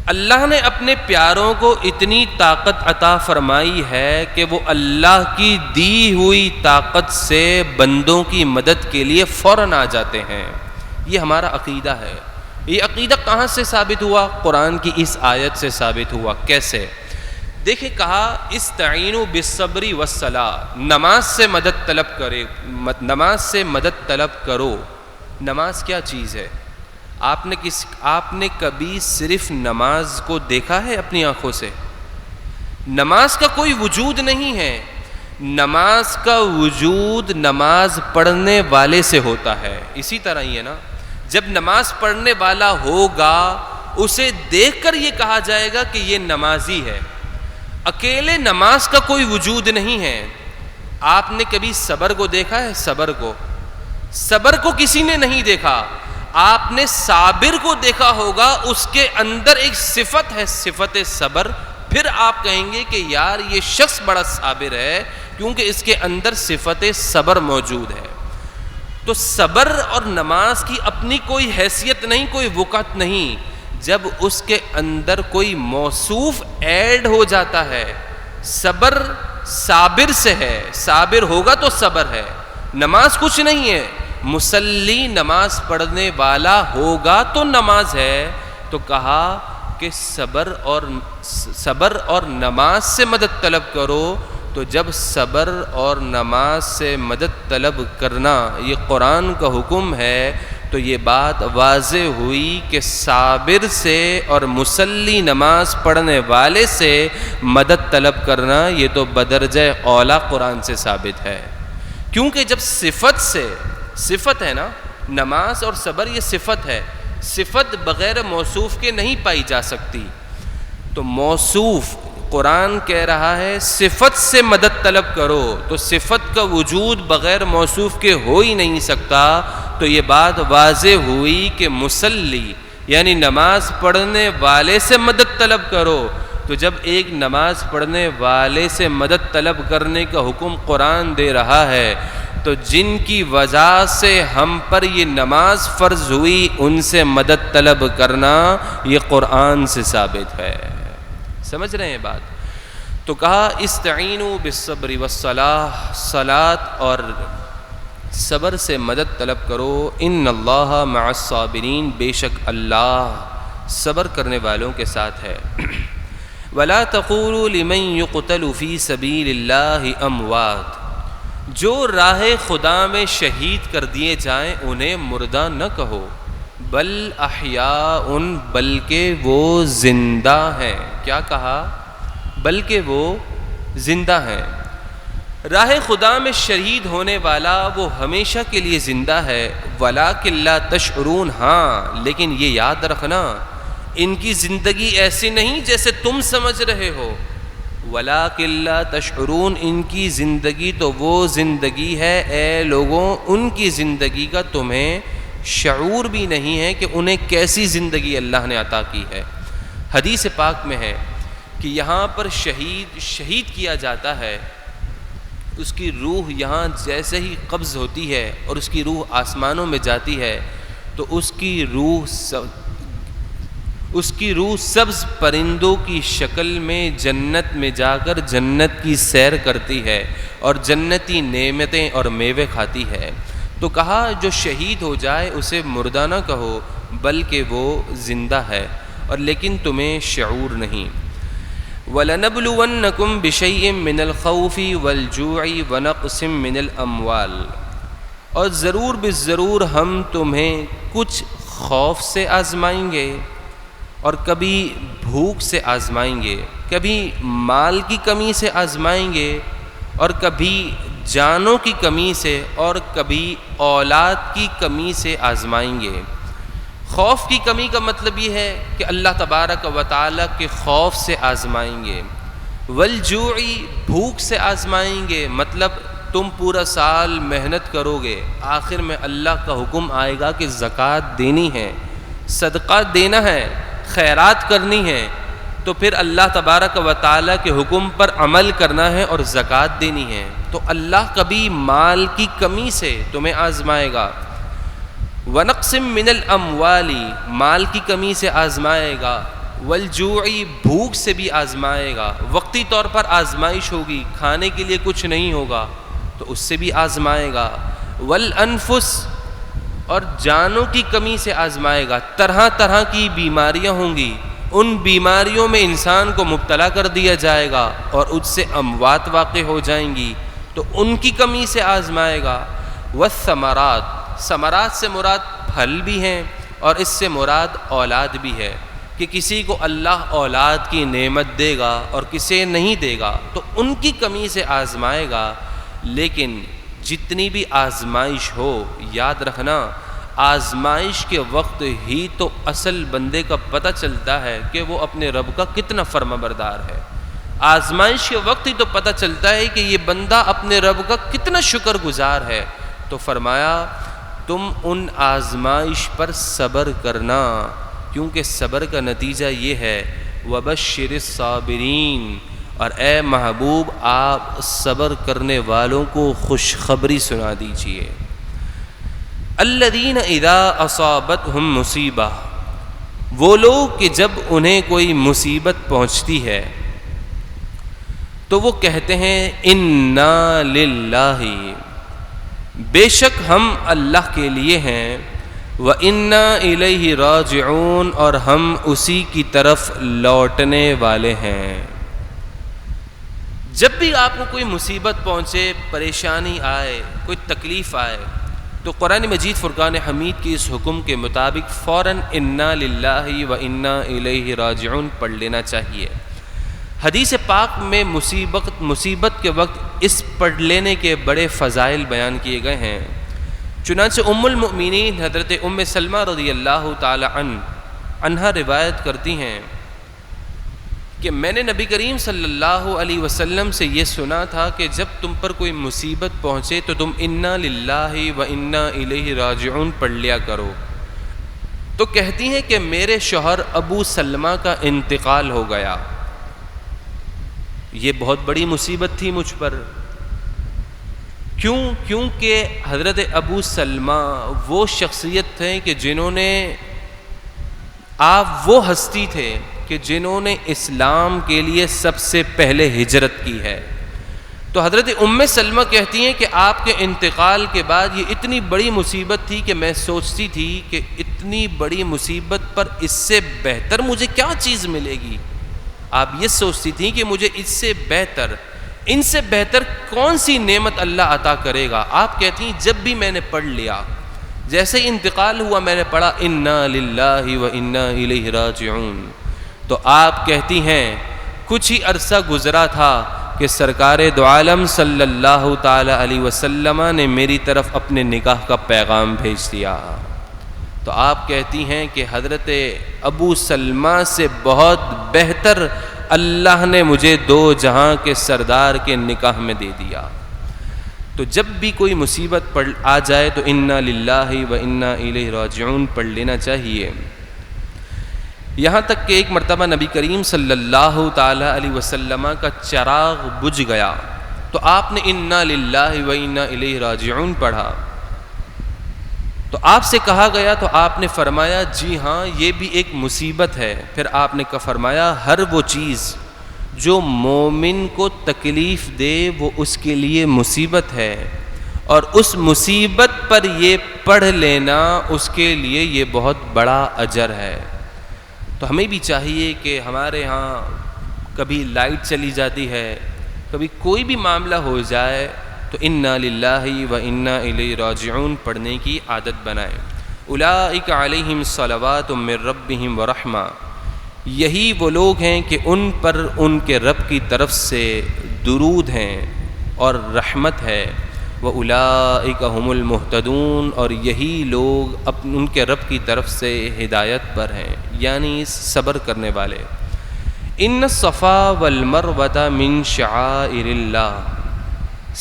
Speaker 1: اللہ نے اپنے پیاروں کو اتنی طاقت عطا فرمائی ہے کہ وہ اللہ کی دی ہوئی طاقت سے بندوں کی مدد کے لیے فوراً آ جاتے ہیں۔ یہ ہمارا عقیدہ ہے۔ یہ عقیدہ کہاں سے ثابت ہوا؟ قرآن کی اس آیت سے ثابت ہوا۔ کیسے؟ دیکھیں، کہا استعینوا بالصبر والصلاۃ، نماز سے مدد طلب کرے، نماز سے مدد طلب کرو۔ نماز کیا چیز ہے؟ آپ نے کبھی صرف نماز کو دیکھا ہے اپنی آنکھوں سے؟ نماز کا کوئی وجود نہیں ہے، نماز کا وجود نماز پڑھنے والے سے ہوتا ہے۔ اسی طرح ہی ہے نا، جب نماز پڑھنے والا ہوگا اسے دیکھ کر یہ کہا جائے گا کہ یہ نمازی ہے۔ اکیلے نماز کا کوئی وجود نہیں ہے۔ آپ نے کبھی صبر کو دیکھا ہے؟ صبر کو کسی نے نہیں دیکھا۔ آپ نے صابر کو دیکھا ہوگا، اس کے اندر ایک صفت ہے، صفت صبر، پھر آپ کہیں گے کہ یار یہ شخص بڑا صابر ہے کیونکہ اس کے اندر صفت صبر موجود ہے۔ تو صبر اور نماز کی اپنی کوئی حیثیت نہیں، کوئی وقت نہیں۔ جب اس کے اندر کوئی موصوف ایڈ ہو جاتا ہے، صبر صابر سے ہے، صابر ہوگا تو صبر ہے۔ نماز کچھ نہیں ہے، مصلی نماز پڑھنے والا ہوگا تو نماز ہے۔ تو کہا کہ صبر اور نماز سے مدد طلب کرو۔ تو جب صبر اور نماز سے مدد طلب کرنا یہ قرآن کا حکم ہے تو یہ بات واضح ہوئی کہ صابر سے اور مصلی نماز پڑھنے والے سے مدد طلب کرنا یہ تو بدرجہ اولا قرآن سے ثابت ہے۔ کیونکہ جب صفت ہے نا، نماز اور صبر یہ صفت ہے، صفت بغیر موصوف کے نہیں پائی جا سکتی۔ تو موصوف قرآن کہہ رہا ہے صفت سے مدد طلب کرو، تو صفت کا وجود بغیر موصوف کے ہو ہی نہیں سکتا، تو یہ بات واضح ہوئی کہ مصلی یعنی نماز پڑھنے والے سے مدد طلب کرو۔ تو جب ایک نماز پڑھنے والے سے مدد طلب کرنے کا حکم قرآن دے رہا ہے، تو جن کی وجہ سے ہم پر یہ نماز فرض ہوئی ان سے مدد طلب کرنا یہ قرآن سے ثابت ہے۔ سمجھ رہے ہیں بات؟ تو کہا استعینوا بالصبر والصلاۃ، صلاۃ اور صبر سے مدد طلب کرو، ان اللہ مع الصابرین، بے شک اللہ صبر کرنے والوں کے ساتھ ہے۔ ولا تقولوا لمن يقتل في سبيل الله اموات، جو راہ خدا میں شہید کر دیے جائیں انہیں مردہ نہ کہو، بل احیاء، بلکہ وہ زندہ ہیں۔ کیا کہا؟ بلکہ وہ زندہ ہیں۔ راہ خدا میں شہید ہونے والا وہ ہمیشہ کے لیے زندہ ہے، ولکن لا تشعرون، ہاں لیکن یہ یاد رکھنا ان کی زندگی ایسی نہیں جیسے تم سمجھ رہے ہو، وَلَٰكِن لَا تَشْعُرُونَ، ان کی زندگی تو وہ زندگی ہے اے لوگوں، ان کی زندگی کا تمہیں شعور بھی نہیں ہے کہ انہیں کیسی زندگی اللہ نے عطا کی ہے۔ حدیث پاک میں ہے کہ یہاں پر شہید کیا جاتا ہے، اس کی روح یہاں جیسے ہی قبض ہوتی ہے اور اس کی روح آسمانوں میں جاتی ہے، تو اس کی روح سبز پرندوں کی شکل میں جنت میں جا کر جنت کی سیر کرتی ہے اور جنتی نعمتیں اور میوے کھاتی ہے۔ تو کہا جو شہید ہو جائے اسے مردہ نہ کہو، بلکہ وہ زندہ ہے، اور لیکن تمہیں شعور نہیں۔ وَلَنَبْلُوَنَّكُمْ بِشَيْءٍ مِّنَ الْخَوْفِ وَالْجُوعِ وَنَقْصٍ مِّنَ الْأَمْوَالِ، اور ضرور بالضرور ہم تمہیں کچھ خوف سے آزمائیں گے، اور کبھی بھوک سے آزمائیں گے، کبھی مال کی کمی سے آزمائیں گے، اور کبھی جانوں کی کمی سے، اور کبھی اولاد کی کمی سے آزمائیں گے۔ خوف کی کمی کا مطلب یہ ہے کہ اللہ تبارک و تعالیٰ کے خوف سے آزمائیں گے۔ والجوع، بھوک سے آزمائیں گے، مطلب تم پورا سال محنت کرو گے، آخر میں اللہ کا حکم آئے گا کہ زکوٰۃ دینی ہے، صدقہ دینا ہے، خیرات کرنی ہے، تو پھر اللہ تبارک و تعالیٰ کے حکم پر عمل کرنا ہے اور زکوٰۃ دینی ہے۔ تو اللہ کبھی مال کی کمی سے تمہیں آزمائے گا، وَنَقْصٍ مِّنَ الْأَمْوَالِ، مال کی کمی سے آزمائے گا، وَالْجُوعِ، بھوک سے بھی آزمائے گا، وقتی طور پر آزمائش ہوگی، کھانے کے لیے کچھ نہیں ہوگا تو اس سے بھی آزمائے گا، وَالْأَنفُسِ، اور جانوں کی کمی سے آزمائے گا، طرح طرح کی بیماریاں ہوں گی، ان بیماریوں میں انسان کو مبتلا کر دیا جائے گا اور اس سے اموات واقع ہو جائیں گی، تو ان کی کمی سے آزمائے گا۔ والثمرات، ثمرات سے مراد پھل بھی ہیں اور اس سے مراد اولاد بھی ہے، کہ کسی کو اللہ اولاد کی نعمت دے گا اور کسے نہیں دے گا، تو ان کی کمی سے آزمائے گا۔ لیکن جتنی بھی آزمائش ہو، یاد رکھنا آزمائش کے وقت ہی تو اصل بندے کا پتہ چلتا ہے کہ وہ اپنے رب کا کتنا فرما بردار ہے۔ آزمائش کے وقت ہی تو پتہ چلتا ہے کہ یہ بندہ اپنے رب کا کتنا شکر گزار ہے۔ تو فرمایا تم ان آزمائش پر صبر کرنا، کیونکہ صبر کا نتیجہ یہ ہے وَبَشِّرِ الصَّابِرِينَ، اور اے محبوب آپ صبر کرنے والوں کو خوشخبری سنا دیجئے۔ الَّذِينَ إِذَا أَصَابَتْهُمْ مُصِیبَةٌ، وہ لوگ کہ جب انہیں کوئی مصیبت پہنچتی ہے تو وہ کہتے ہیں اِنَّا لِلَّهِ، بے شک ہم اللہ کے لیے ہیں، وَإِنَّا إِلَيْهِ رَاجِعُونَ، اور ہم اسی کی طرف لوٹنے والے ہیں۔ جب بھی آپ کو کوئی مصیبت پہنچے، پریشانی آئے، کوئی تکلیف آئے، تو قرآن مجید فرقان حمید کے اس حکم کے مطابق فوراً اِنَّا لِلَّهِ وَإِنَّا إِلَيْهِ رَاجِعُونَ پڑھ لینا چاہیے۔ حدیث پاک میں مصیبت کے وقت اس پڑھ لینے کے بڑے فضائل بیان کیے گئے ہیں۔ چنانچہ ام المؤمنین حضرت ام سلمہ رضی اللہ تعالی عنہا روایت کرتی ہیں کہ میں نے نبی کریم صلی اللہ علیہ وسلم سے یہ سنا تھا کہ جب تم پر کوئی مصیبت پہنچے تو تم انا للہ و انا الیہ راجعون پڑھ لیا کرو۔ تو کہتی ہیں کہ میرے شوہر ابو سلمہ کا انتقال ہو گیا، یہ بہت بڑی مصیبت تھی مجھ پر۔ کیونکہ حضرت ابو سلمہ وہ شخصیت تھے کہ جنہوں نے وہ ہستی تھے کہ جنہوں نے اسلام کے لیے سب سے پہلے ہجرت کی ہے۔ تو حضرت ام سلمہ کہتی ہیں کہ آپ کے انتقال کے بعد یہ اتنی بڑی مصیبت تھی کہ میں سوچتی تھی کہ اتنی بڑی مصیبت پر اس سے بہتر مجھے کیا چیز ملے گی۔ آپ یہ سوچتی تھیں کہ مجھے اس سے بہتر، ان سے بہتر کون سی نعمت اللہ عطا کرے گا۔ آپ کہتی ہیں جب بھی میں نے پڑھ لیا، جیسے ہی انتقال ہوا میں نے پڑھا انا للہ و انا الیہ راجعون، تو آپ کہتی ہیں کچھ ہی عرصہ گزرا تھا کہ سرکار دو عالم صلی اللہ تعالی علیہ وسلم نے میری طرف اپنے نکاح کا پیغام بھیج دیا۔ تو آپ کہتی ہیں کہ حضرت ابو سلمہ سے بہت بہتر اللہ نے مجھے دو جہاں کے سردار کے نکاح میں دے دیا۔ تو جب بھی کوئی مصیبت آ جائے تو انا للہ و انا الیہ راجعون پڑھ لینا چاہیے۔ یہاں تک کہ ایک مرتبہ نبی کریم صلی اللہ تعالی علیہ وسلم کا چراغ بجھ گیا تو آپ نے انا للہ و انا الیہ راجعون پڑھا۔ تو آپ سے کہا گیا تو آپ نے فرمایا جی ہاں یہ بھی ایک مصیبت ہے۔ پھر آپ نے فرمایا ہر وہ چیز جو مومن کو تکلیف دے وہ اس کے لیے مصیبت ہے، اور اس مصیبت پر یہ پڑھ لینا اس کے لیے یہ بہت بڑا اجر ہے۔ تو ہمیں بھی چاہیے کہ ہمارے ہاں کبھی لائٹ چلی جاتی ہے، کبھی کوئی بھی معاملہ ہو جائے تو انا للہ و انا الیہ راجعون پڑھنے کی عادت بنائیں۔ اولئک علیہم صلوات من ربہم ورحمہ، یہی وہ لوگ ہیں کہ ان پر ان کے رب کی طرف سے درود ہیں اور رحمت ہے۔ وَأُولَئِكَ هُمُ الْمُهْتَدُونَ، اور یہی لوگ ان کے رب کی طرف سے ہدایت پر ہیں، یعنی صبر کرنے والے۔ ان الصفا والمروہ من شعائر اللہ،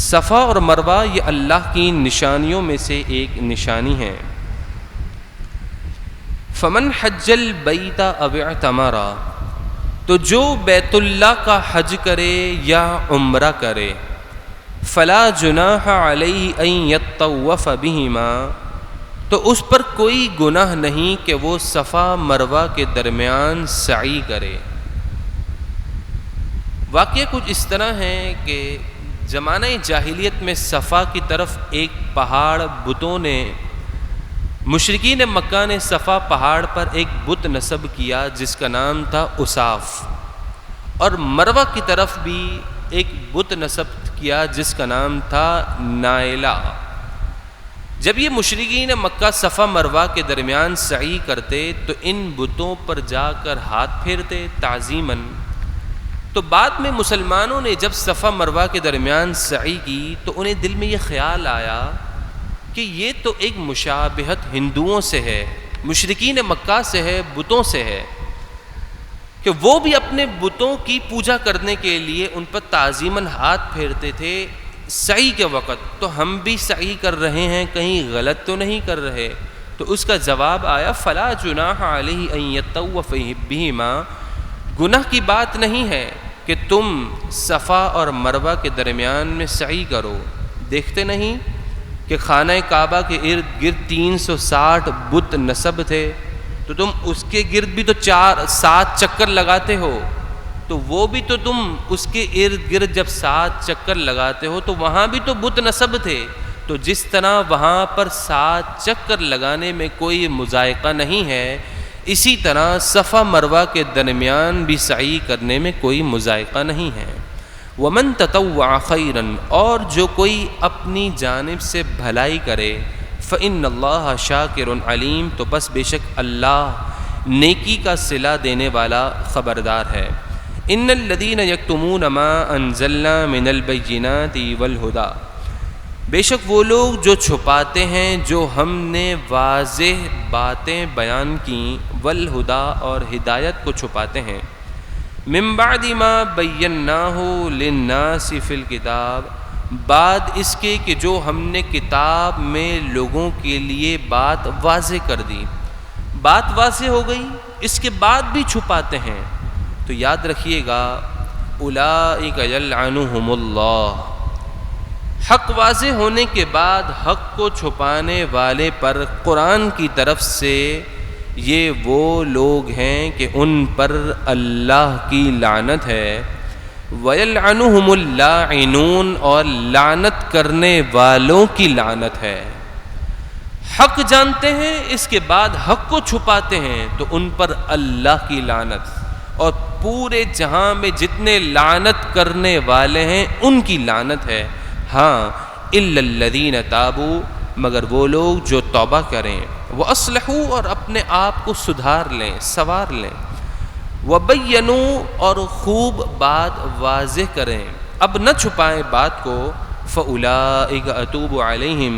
Speaker 1: صفا اور مروہ یہ اللہ کی نشانیوں میں سے ایک نشانی ہے۔ فمن حج البیت او اعتمر، تو جو بیت اللہ کا حج کرے یا عمرہ کرے، فلا جناح علیہ ان یطوف بہما، تو اس پر کوئی گناہ نہیں کہ وہ صفا مروہ کے درمیان سعی کرے۔ واقعہ کچھ اس طرح ہے کہ زمانہ جاہلیت میں صفا کی طرف ایک پہاڑ بتوں نے، مشرکین مکہ نے صفا پہاڑ پر ایک بت نصب کیا جس کا نام تھا اساف، اور مروہ کی طرف بھی ایک بت نصب کیا جس کا نام تھا نائلہ۔ جب یہ مشرکین مکہ صفا مروہ کے درمیان سعی کرتے تو ان بتوں پر جا کر ہاتھ پھیرتے تعظیماً۔ تو بعد میں مسلمانوں نے جب صفا مروہ کے درمیان سعی کی تو انہیں دل میں یہ خیال آیا کہ یہ تو ایک مشابہت ہندوؤں سے ہے، مشرکین مکہ سے ہے، بتوں سے ہے، کہ وہ بھی اپنے بتوں کی پوجا کرنے کے لیے ان پر تعظیماً ہاتھ پھیرتے تھے سعی کے وقت، تو ہم بھی سعی کر رہے ہیں، کہیں غلط تو نہیں کر رہے؟ تو اس کا جواب آیا فلا جناح علیہ ان یطوف بہما، گناہ کی بات نہیں ہے کہ تم صفا اور مروہ کے درمیان میں سعی کرو۔ دیکھتے نہیں کہ خانہ کعبہ کے ارد گرد 360 بت نصب تھے، تو تم اس کے گرد بھی تو 7 چکر لگاتے ہو، تو وہ بھی تو تم اس کے ارد گرد جب 7 چکر لگاتے ہو تو وہاں بھی تو بت نصب تھے۔ تو جس طرح وہاں پر 7 چکر لگانے میں کوئی مذائقہ نہیں ہے، اسی طرح صفا مروہ کے درمیان بھی سعی کرنے میں کوئی مذائقہ نہیں ہے۔ وَمَن تَطَوَّعَ خَيْرًا، اور جو کوئی اپنی جانب سے بھلائی کرے، فَإِنَّ اللَّهَ شَاكِرٌ عَلِيمٌ، تو بس بے شک اللہ نیکی کا صلہ دینے والا خبردار ہے۔ إِنَّ الَّذِينَ يَكْتُمُونَ مَا أَنزَلْنَا مِنَ الْبَيِّنَاتِ وَالْهُدَى، بے شک وہ لوگ جو چھپاتے ہیں جو ہم نے واضح باتیں بیان کیں، والہدا، اور ہدایت کو چھپاتے ہیں، من بعد ما بیناہ للناس فی الکتاب، بعد اس کے کہ جو ہم نے کتاب میں لوگوں کے لیے بات واضح کر دی. بات واضح ہو گئی، اس کے بعد بھی چھپاتے ہیں. تو یاد رکھیے گا اولئک یلعنہم اللہ، حق واضح ہونے کے بعد حق کو چھپانے والے پر قرآن کی طرف سے یہ وہ لوگ ہیں کہ ان پر اللہ کی لعنت ہے. وَيَلْعَنُهُمُ اللَّاعِنُونَ، اور لعنت کرنے والوں کی لعنت ہے. حق جانتے ہیں، اس کے بعد حق کو چھپاتے ہیں تو ان پر اللہ کی لعنت، اور پورے جہاں میں جتنے لعنت کرنے والے ہیں ان کی لعنت ہے. ہاں اِلَّا الَّذِينَ تَابُوا، مگر وہ لوگ جو توبہ کریں، وَأَصْلَحُوا، اور اپنے آپ کو سدھار لیں، سنوار لیں، وَبَيَّنُوا، اور خوب بات واضح کریں، اب نہ چھپائیں بات کو. فَأُولَئِكَ أَتُوبُ عَلَيْهِمْ،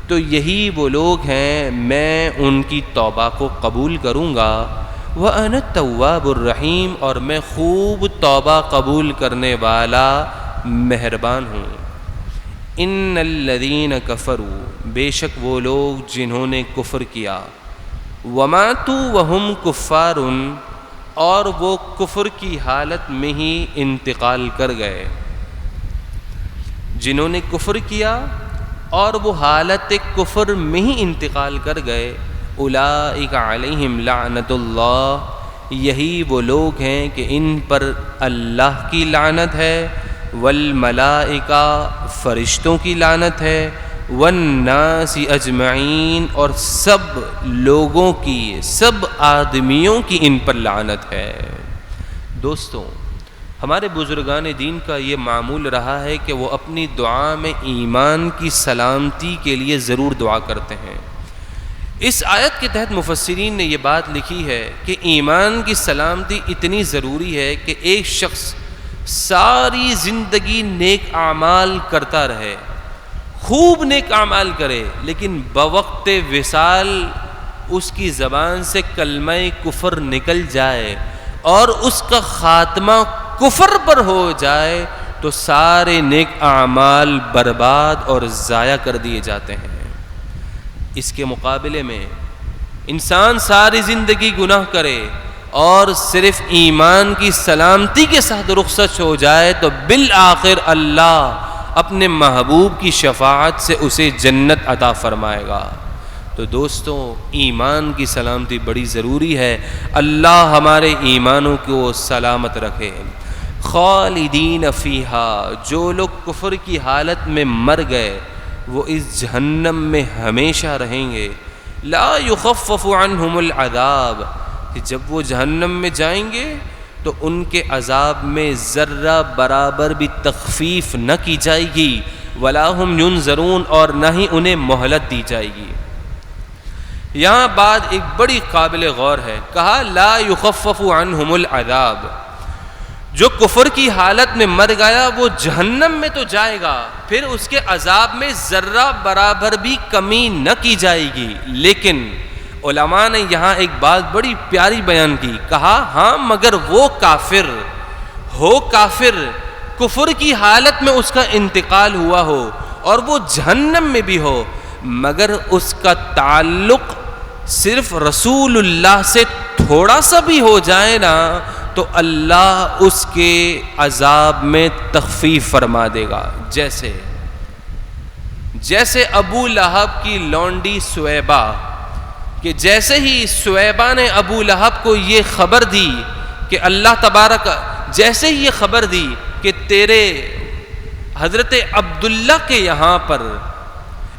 Speaker 1: تو یہی وہ لوگ ہیں میں ان کی توبہ کو قبول کروں گا. وَأَنَا التَّوَّابُ الرَّحِيمُ، اور میں خوب توبہ قبول کرنے والا مہربان ہوں. ان الذین کفروا، بے شک وہ لوگ جنہوں نے کفر کیا، وماتوا وہم کفار، اور وہ کفر کی حالت میں ہی انتقال کر گئے. جنہوں نے کفر کیا اور وہ حالت کفر میں ہی انتقال کر گئے، اولئک علیہم لعنت اللہ، یہی وہ لوگ ہیں کہ ان پر اللہ کی لعنت ہے، والملائکہ، فرشتوں کی لعنت ہے، والناس اجمعین، اور سب لوگوں کی، سب آدمیوں کی ان پر لعنت ہے. دوستوں، ہمارے بزرگان دین کا یہ معمول رہا ہے کہ وہ اپنی دعا میں ایمان کی سلامتی کے لیے ضرور دعا کرتے ہیں. اس آیت کے تحت مفسرین نے یہ بات لکھی ہے کہ ایمان کی سلامتی اتنی ضروری ہے کہ ایک شخص ساری زندگی نیک اعمال کرتا رہے، خوب نیک اعمال کرے، لیکن بوقت وصال اس کی زبان سے کلمہ کفر نکل جائے اور اس کا خاتمہ کفر پر ہو جائے تو سارے نیک اعمال برباد اور ضائع کر دیے جاتے ہیں. اس کے مقابلے میں انسان ساری زندگی گناہ کرے اور صرف ایمان کی سلامتی کے ساتھ رخصت ہو جائے تو بالآخر اللہ اپنے محبوب کی شفاعت سے اسے جنت عطا فرمائے گا. تو دوستوں، ایمان کی سلامتی بڑی ضروری ہے. اللہ ہمارے ایمانوں کو سلامت رکھے. خالدین فیہا، جو لوگ کفر کی حالت میں مر گئے وہ اس جہنم میں ہمیشہ رہیں گے. لا یخفف عنہم العذاب، کہ جب وہ جہنم میں جائیں گے تو ان کے عذاب میں ذرہ برابر بھی تخفیف نہ کی جائے گی. ولا ہم ینظرون، اور نہ ہی انہیں مہلت دی جائے گی. یہاں بات ایک بڑی قابل غور ہے، کہا لا یخفف عنہم العذاب، جو کفر کی حالت میں مر گیا وہ جہنم میں تو جائے گا، پھر اس کے عذاب میں ذرہ برابر بھی کمی نہ کی جائے گی. لیکن علماء نے یہاں ایک بات بڑی پیاری بیان کی، کہا ہاں مگر وہ کافر کفر کی حالت میں اس کا انتقال ہوا ہو اور وہ جہنم میں بھی ہو، مگر اس کا تعلق صرف رسول اللہ سے تھوڑا سا بھی ہو جائے نا تو اللہ اس کے عذاب میں تخفیف فرما دے گا. جیسے ابو لہب کی لونڈی سویبہ، کہ جیسے ہی سویبہ نے ابو لہب کو یہ خبر دی کہ اللہ تبارک، جیسے ہی یہ خبر دی کہ تیرے حضرت عبداللہ کے یہاں پر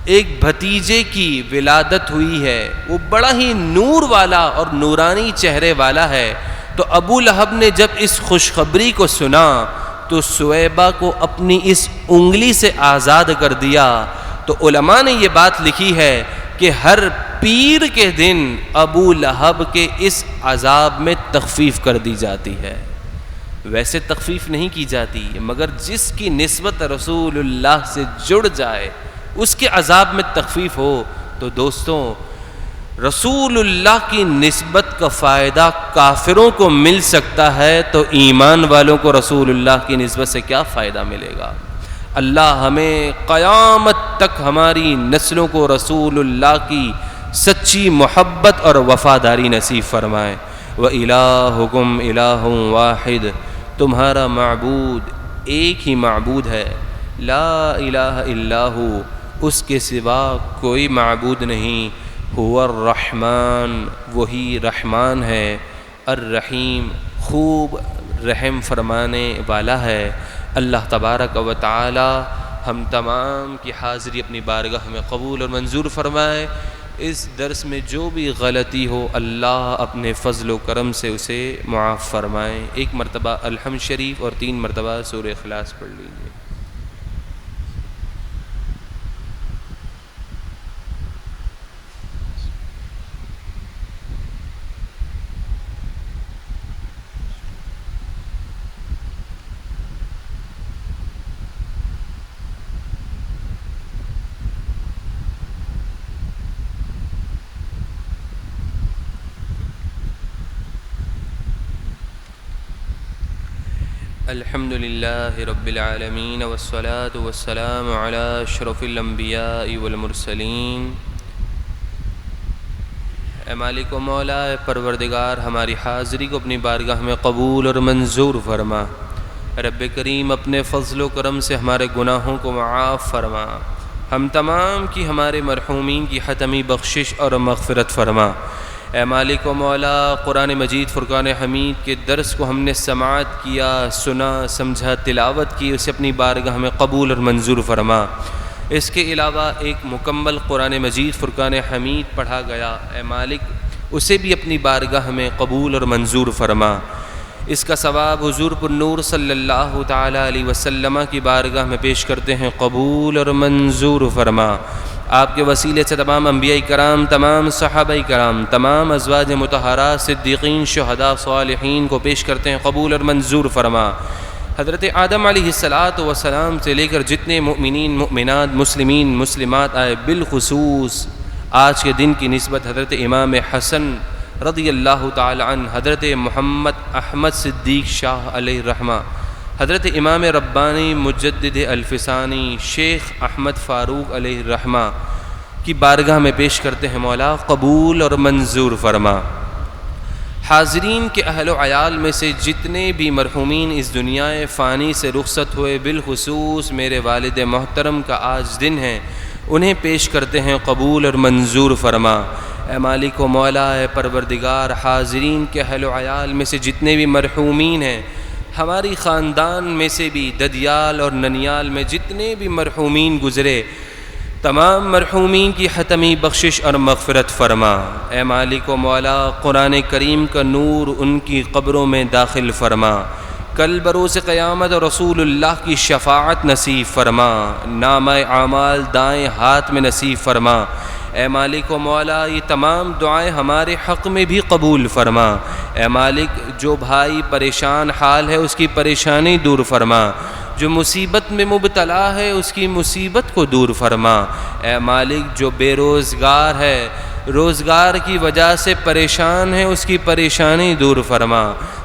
Speaker 1: ایک بھتیجے کی ولادت ہوئی ہے، وہ بڑا ہی نور والا اور نورانی چہرے والا ہے، تو ابو لہب نے جب اس خوشخبری کو سنا تو سویبہ کو اپنی اس انگلی سے آزاد کر دیا. تو علماء نے یہ بات لکھی ہے کہ ہر پیر کے دن ابو لہب کے اس عذاب میں تخفیف کر دی جاتی ہے. ویسے تخفیف نہیں کی جاتی، مگر جس کی نسبت رسول اللہ سے جڑ جائے اس کے عذاب میں تخفیف ہو. تو دوستوں، رسول اللہ کی نسبت کا فائدہ کافروں کو مل سکتا ہے تو ایمان والوں کو رسول اللہ کی نسبت سے کیا فائدہ ملے گا؟ اللہ ہمیں قیامت تک ہماری نسلوں کو رسول اللہ کی سچی محبت اور وفاداری نصیب فرمائے۔ وَإِلَٰهُكُمْ إِلَٰهٌ وَاحِدٌ، تمہارا معبود ایک ہی معبود ہے، لا الہ الا ہو، اس کے سوا کوئی معبود نہیں۔ هو الرحمن، وہی رحمان ہے، الرحیم، خوب رحم فرمانے والا ہے۔ اللہ تبارک و تعالی ہم تمام کی حاضری اپنی بارگاہ میں قبول اور منظور فرمائے۔ اس درس میں جو بھی غلطی ہو اللہ اپنے فضل و کرم سے اسے معاف فرمائے۔ ایک مرتبہ الحمد شریف اور 3 مرتبہ سورہ اخلاص پڑھ لیجیے۔ الحمد للہ رب العالمین والصلاة والسلام علی اشرف الانبیاء والمرسلین۔ اے مالک و مولا، اے پروردگار، ہماری حاضری کو اپنی بارگاہ میں قبول اور منظور فرما۔ رب کریم اپنے فضل و کرم سے ہمارے گناہوں کو معاف فرما۔ ہم تمام کی ہمارے مرحومین کی حتمی بخشش اور مغفرت فرما۔ اے مالک و مولا، قرآن مجید فرقان حمید کے درس کو ہم نے سماعت کیا، سنا، سمجھا، تلاوت کی، اسے اپنی بارگاہ میں قبول اور منظور فرما۔ اس کے علاوہ ایک مکمل قرآن مجید فرقان حمید پڑھا گیا، اے مالک اسے بھی اپنی بارگاہ میں قبول اور منظور فرما۔ اس کا ثواب حضور پر نور صلی اللہ تعالیٰ علیہ وسلم کی بارگاہ میں پیش کرتے ہیں، قبول اور منظور فرما۔ آپ کے وسیلے سے تمام انبیاء کرام، تمام صحابہ کرام، تمام ازواج مطہرات، صدیقین، شہداء، صالحین کو پیش کرتے ہیں، قبول اور منظور فرما۔ حضرت آدم علیہ السلام سے لے کر جتنے مؤمنین، مؤمنات، مسلمین، مسلمات آئے، بالخصوص آج کے دن کی نسبت حضرت امام حسن رضی اللہ تعالی عنہ، حضرت محمد احمد صدیق شاہ علیہ الرحمہ، حضرت امام ربانی مجدد الفسانی شیخ احمد فاروق علیہ الرحمہ کی بارگاہ میں پیش کرتے ہیں، مولا قبول اور منظور فرما۔ حاضرین کے اہل و عیال میں سے جتنے بھی مرحومین اس دنیا فانی سے رخصت ہوئے، بالخصوص میرے والد محترم کا آج دن ہے، انہیں پیش کرتے ہیں، قبول اور منظور فرما۔ اے مالک و مولا، اے پروردگار، حاضرین کے اہل و عیال میں سے جتنے بھی مرحومین ہیں، ہماری خاندان میں سے بھی ددیال اور ننیال میں جتنے بھی مرحومین گزرے، تمام مرحومین کی حتمی بخشش اور مغفرت فرما۔ اے مالک و مولا، قرآن کریم کا نور ان کی قبروں میں داخل فرما۔ کل بروز قیامت رسول اللہ کی شفاعت نصیب فرما، نامہ اعمال دائیں ہاتھ میں نصیب فرما۔ اے مالک و مولا، یہ تمام دعائیں ہمارے حق میں بھی قبول فرما۔ اے مالک، جو بھائی پریشان حال ہے اس کی پریشانی دور فرما، جو مصیبت میں مبتلا ہے اس کی مصیبت کو دور فرما۔ اے مالک، جو بے روزگار ہے، روزگار کی وجہ سے پریشان ہے، اس کی پریشانی دور فرما۔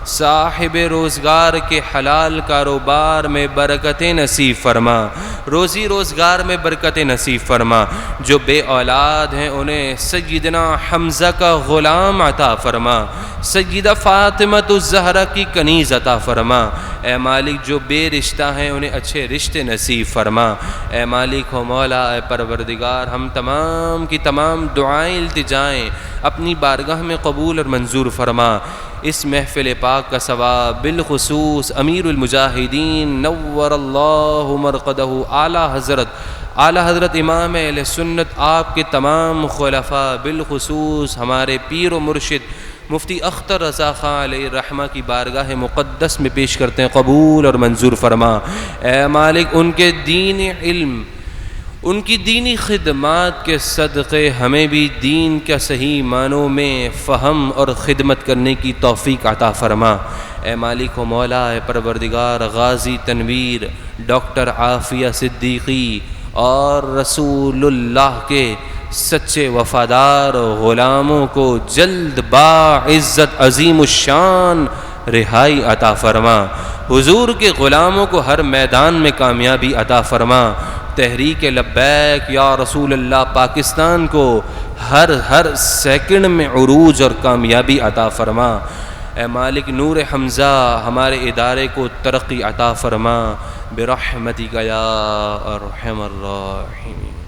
Speaker 1: صاحب روزگار کے حلال کاروبار میں برکتیں نصیب فرما، روزی روزگار میں برکتیں نصیب فرما۔ جو بے اولاد ہیں انہیں سیدنا حمزہ کا غلام عطا فرما، سیدہ فاطمہ الزہرا کی کنیز عطا فرما۔ اے مالک، جو بے رشتہ ہیں انہیں اچھے رشتے نصیب فرما۔ اے مالک و مولا، اے پروردگار، ہم تمام کی تمام دعائیں، التجائیں اپنی بارگاہ میں قبول اور منظور فرما۔ اس محفل پاک کا ثواب بالخصوص امیر المجاہدین نور اللہ مرقدہ اعلیٰ حضرت امام اہل سنت، آپ کے تمام خلفاء، بالخصوص ہمارے پیر و مرشد مفتی اختر رضا خان علیہ الرحمہ کی بارگاہ مقدس میں پیش کرتے ہیں، قبول اور منظور فرما۔ اے مالک، ان کے دین علم، ان کی دینی خدمات کے صدقے ہمیں بھی دین کا صحیح معنوں میں فہم اور خدمت کرنے کی توفیق عطا فرما۔ اے مالک و مولا، اے پروردگار، غازی تنویر ڈاکٹر عافیہ صدیقی اور رسول اللہ کے سچے وفادار غلاموں کو جلد باعزت عظیم الشان رہائی عطا فرما، حضور کے غلاموں کو ہر میدان میں کامیابی عطا فرما، تحریک لبیک یا رسول اللہ پاکستان کو ہر سیکنڈ میں عروج اور کامیابی عطا فرما۔ اے مالک نور حمزہ ہمارے ادارے کو ترقی عطا فرما برحمتک یا ارحم الراحمین۔